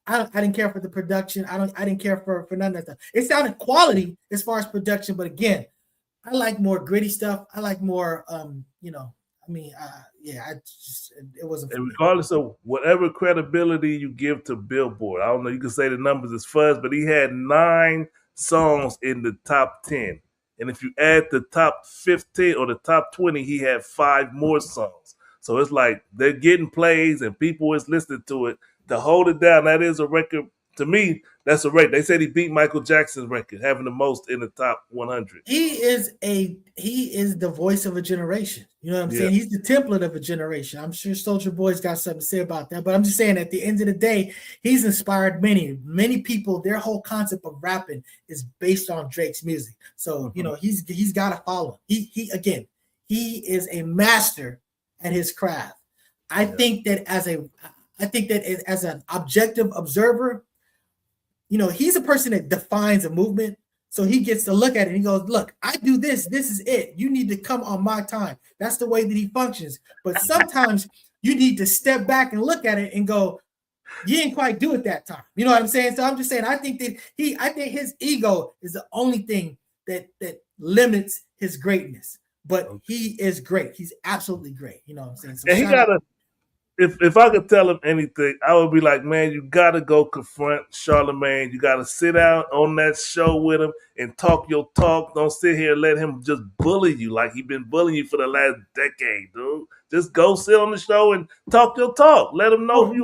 I didn't care for the production. I didn't care for none of that stuff. It sounded quality as far as production, but again, I like more gritty stuff. I like more, it wasn't. And regardless of whatever credibility you give to Billboard, I don't know, you can say the numbers is fuzz, but he had 9 songs in the top 10. And if you add the top 15 or the top 20, he had 5 more songs. So it's like they're getting plays and people is listening to it. To hold it down, that is a record. To me, that's a record. They said he beat Michael Jackson's record, having the most in the top 100. He is the voice of a generation. You know what I'm saying? He's the template of a generation. I'm sure Soulja Boy's got something to say about that. But I'm just saying, at the end of the day, he's inspired many people. Their whole concept of rapping is based on Drake's music. So he's got to follow. He is a master at his craft. I think that as an objective observer, he's a person that defines a movement. So he gets to look at it and he goes, look, I do this. This is it. You need to come on my time. That's the way that he functions. But sometimes you need to step back and look at it and go, you didn't quite do it that time. You know what I'm saying? So I'm just saying, I think his ego is the only thing that limits his greatness. But he is great. He's absolutely great. You know what I'm saying? So and he gotta. If I could tell him anything, I would be like, man, you gotta go confront Charlemagne. You gotta sit down on that show with him and talk your talk. Don't sit here and let him just bully you like he been bullying you for the last decade, dude. Just go sit on the show and talk your talk. Let him know who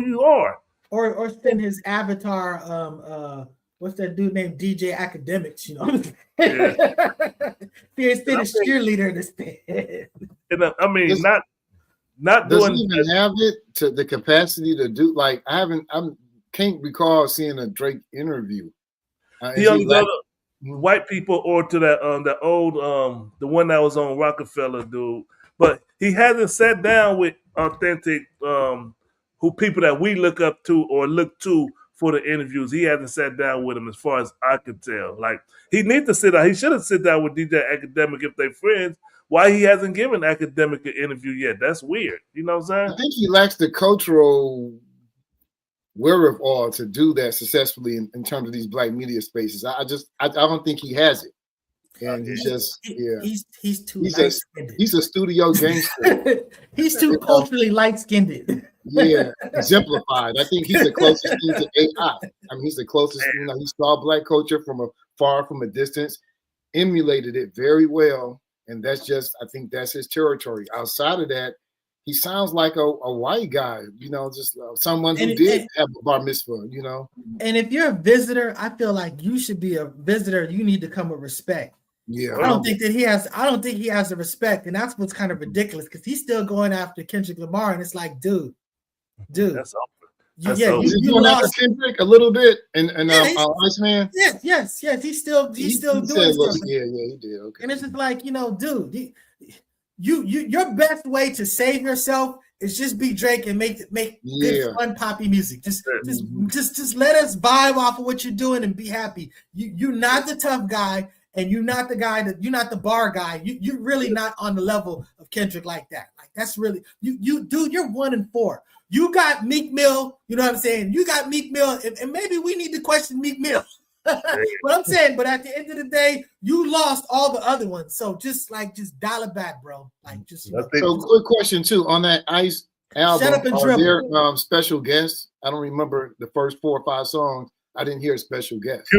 you are. Or send his avatar. What's that dude named DJ Academics? You know, yeah. He's been a cheerleader in this thing. And I mean, not does doing. he even have it to the capacity to do? Like I can't recall seeing a Drake interview. He only go to white people or to that old the one that was on Rockefeller, dude. But he hasn't sat down with authentic who people that we look up to or look to for the interviews. He hasn't sat down with them as far as I can tell. Like he needs to sit down. He should have sit down with DJ Academic if they're friends. Why he hasn't given Academic an interview yet? That's weird. You know what I'm saying? I think he lacks the cultural wherewithal to do that successfully in terms of these black media spaces. I don't think he has it. And he's too light-skinned. He's a studio gangster. He's too culturally light-skinned. Yeah, exemplified. I think he's the closest thing to AI. I mean, he's the closest. You know, he saw black culture from a distance, emulated it very well. And I think that's his territory. Outside of that, he sounds like a white guy, you know, just someone who did have a bar mitzvah, you know. And if you're a visitor, I feel like you should be a visitor. You need to come with respect. Yeah, I don't think he has the respect, and that's what's kind of ridiculous because he's still going after Kendrick Lamar, and it's like, dude, that's awful. You lost Kendrick a little bit, and Iceman. Yes. He's still doing stuff. Yeah, he did. Okay, and it's just like, you know, dude, your best way to save yourself is just be Drake and make good fun poppy music. Just let us vibe off of what you're doing and be happy. You're not the tough guy. And you're not the guy you're not the bar guy. You're really not on the level of Kendrick like that. Like that's really dude, you're 1-4. You got Meek Mill, you know what I'm saying? You got Meek Mill, and maybe we need to question Meek Mill. But I'm saying, but at the end of the day, you lost all the other ones. So just dial it back, bro. Like just So quick question too on that Ice album. Shut up and are there special guests? I don't remember the first 4 or 5 songs. I didn't hear a special guest.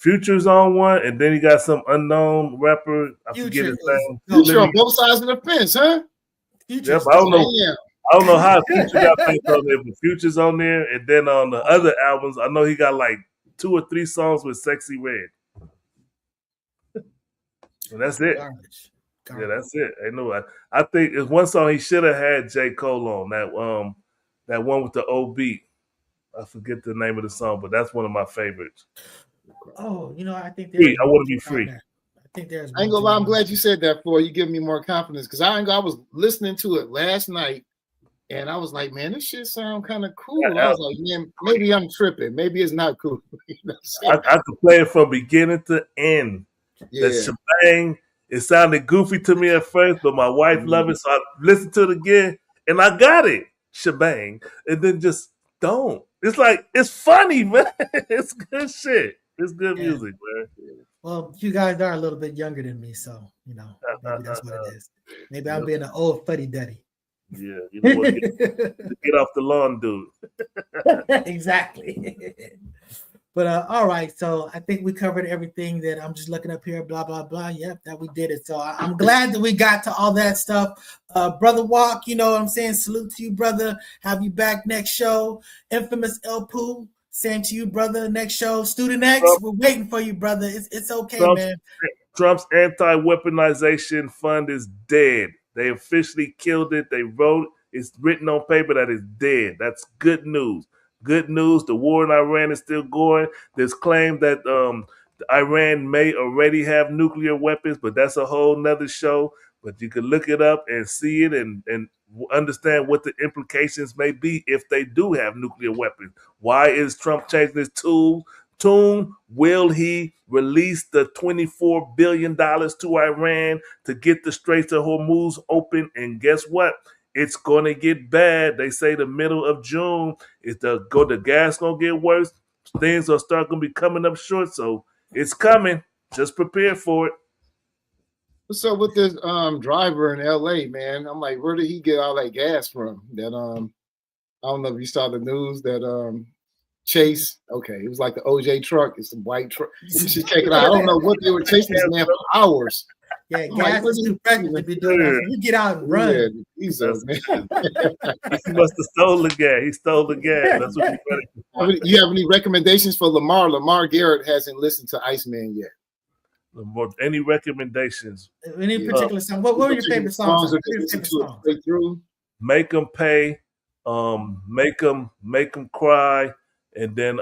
Future's on one, and then you got some unknown rapper. I forget his name. Future on both sides of the fence, huh? Yep, I don't know how Future got placed on there, but Future's on there, and then on the other albums, I know he got like 2 or 3 songs with Sexy Red. And that's it. Garbage. Yeah, that's it. I think it's one song he should have had J. Cole on that one with the OB. I forget the name of the song, but that's one of my favorites. Oh, you know, I think I want to be free. I think there's. I ain't gonna lie. I'm glad you said that, Floyd. You give me more confidence because I was listening to it last night, and I was like, man, this shit sound kind of cool. I was like, man, maybe I'm tripping. Maybe it's not cool. You know I could play it from beginning to end. Yeah. The shebang. It sounded goofy to me at first, but my wife loved it, so I listened to it again, and I got it. Shebang, and then just don't. It's like it's funny, man. It's good shit. It's good music, man. Well, you guys are a little bit younger than me, so you know maybe that's what it is. Maybe I'm being an old fuddy-duddy. Yeah, you know what? Get off the lawn, dude. Exactly. But all right, so I think we covered everything that I'm just looking up here, blah, blah, blah. Yep, that we did it. So I'm glad that we got to all that stuff. Brother Walk, you know what I'm saying? Salute to you, brother. Have you back next show. Infamous El Poo, same to you, brother. Next show. Student X, we're waiting for you, brother. It's okay, man. Trump's anti-weaponization fund is dead. They officially killed it. They wrote, it's written on paper that it's dead. That's good news. Good news, the war in Iran is still going. There's claim that Iran may already have nuclear weapons, but that's a whole nother show. But you can look it up and see it and understand what the implications may be if they do have nuclear weapons. Why is Trump changing his tools tune. Will he release the $24 billion to Iran to get the Straits of Hormuz open? And guess what? It's going to get bad. They say the middle of June is the gas going to get worse. Things are start going to be coming up short. So it's coming. Just prepare for it. What's up with this driver in LA, man? I'm like, where did he get all that gas from? That I don't know if you saw the news that Chase. Okay, it was like the OJ truck. It's a white truck. You should check it out. I don't know what they were chasing this man for hours. Yeah, gas is too precious to be doing that. You get out and run. Yeah, Jesus, man. He must have stole the gas. He stole the gas. That's what he You have any recommendations for Lamar? Lamar Garrett hasn't listened to Iceman yet. Any recommendations? Any particular song? What were your favorite songs? Make them pay, make them cry, and then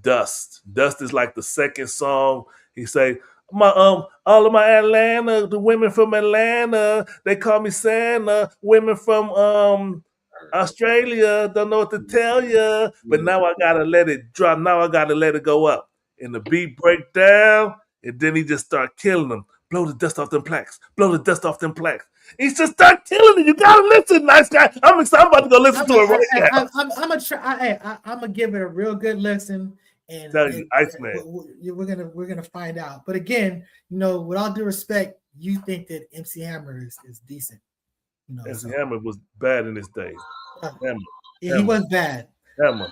Dust. Dust is like the second song. He say, all of my Atlanta, the women from Atlanta, they call me Santa. Women from Australia don't know what to tell you, but now I gotta let it drop. Now I gotta let it go up, and the beat break down, and then he just start killing them. Blow the dust off them plaques. Blow the dust off them plaques. He just start killing them. You gotta listen, nice guy. I'm excited. I'm about to go listen to it right now. I'm gonna give it a real good listen. And Iceman, we're gonna find out. But again, with all due respect, you think that MC Hammer is decent. MC Hammer was bad in his day. He was bad. Hammer.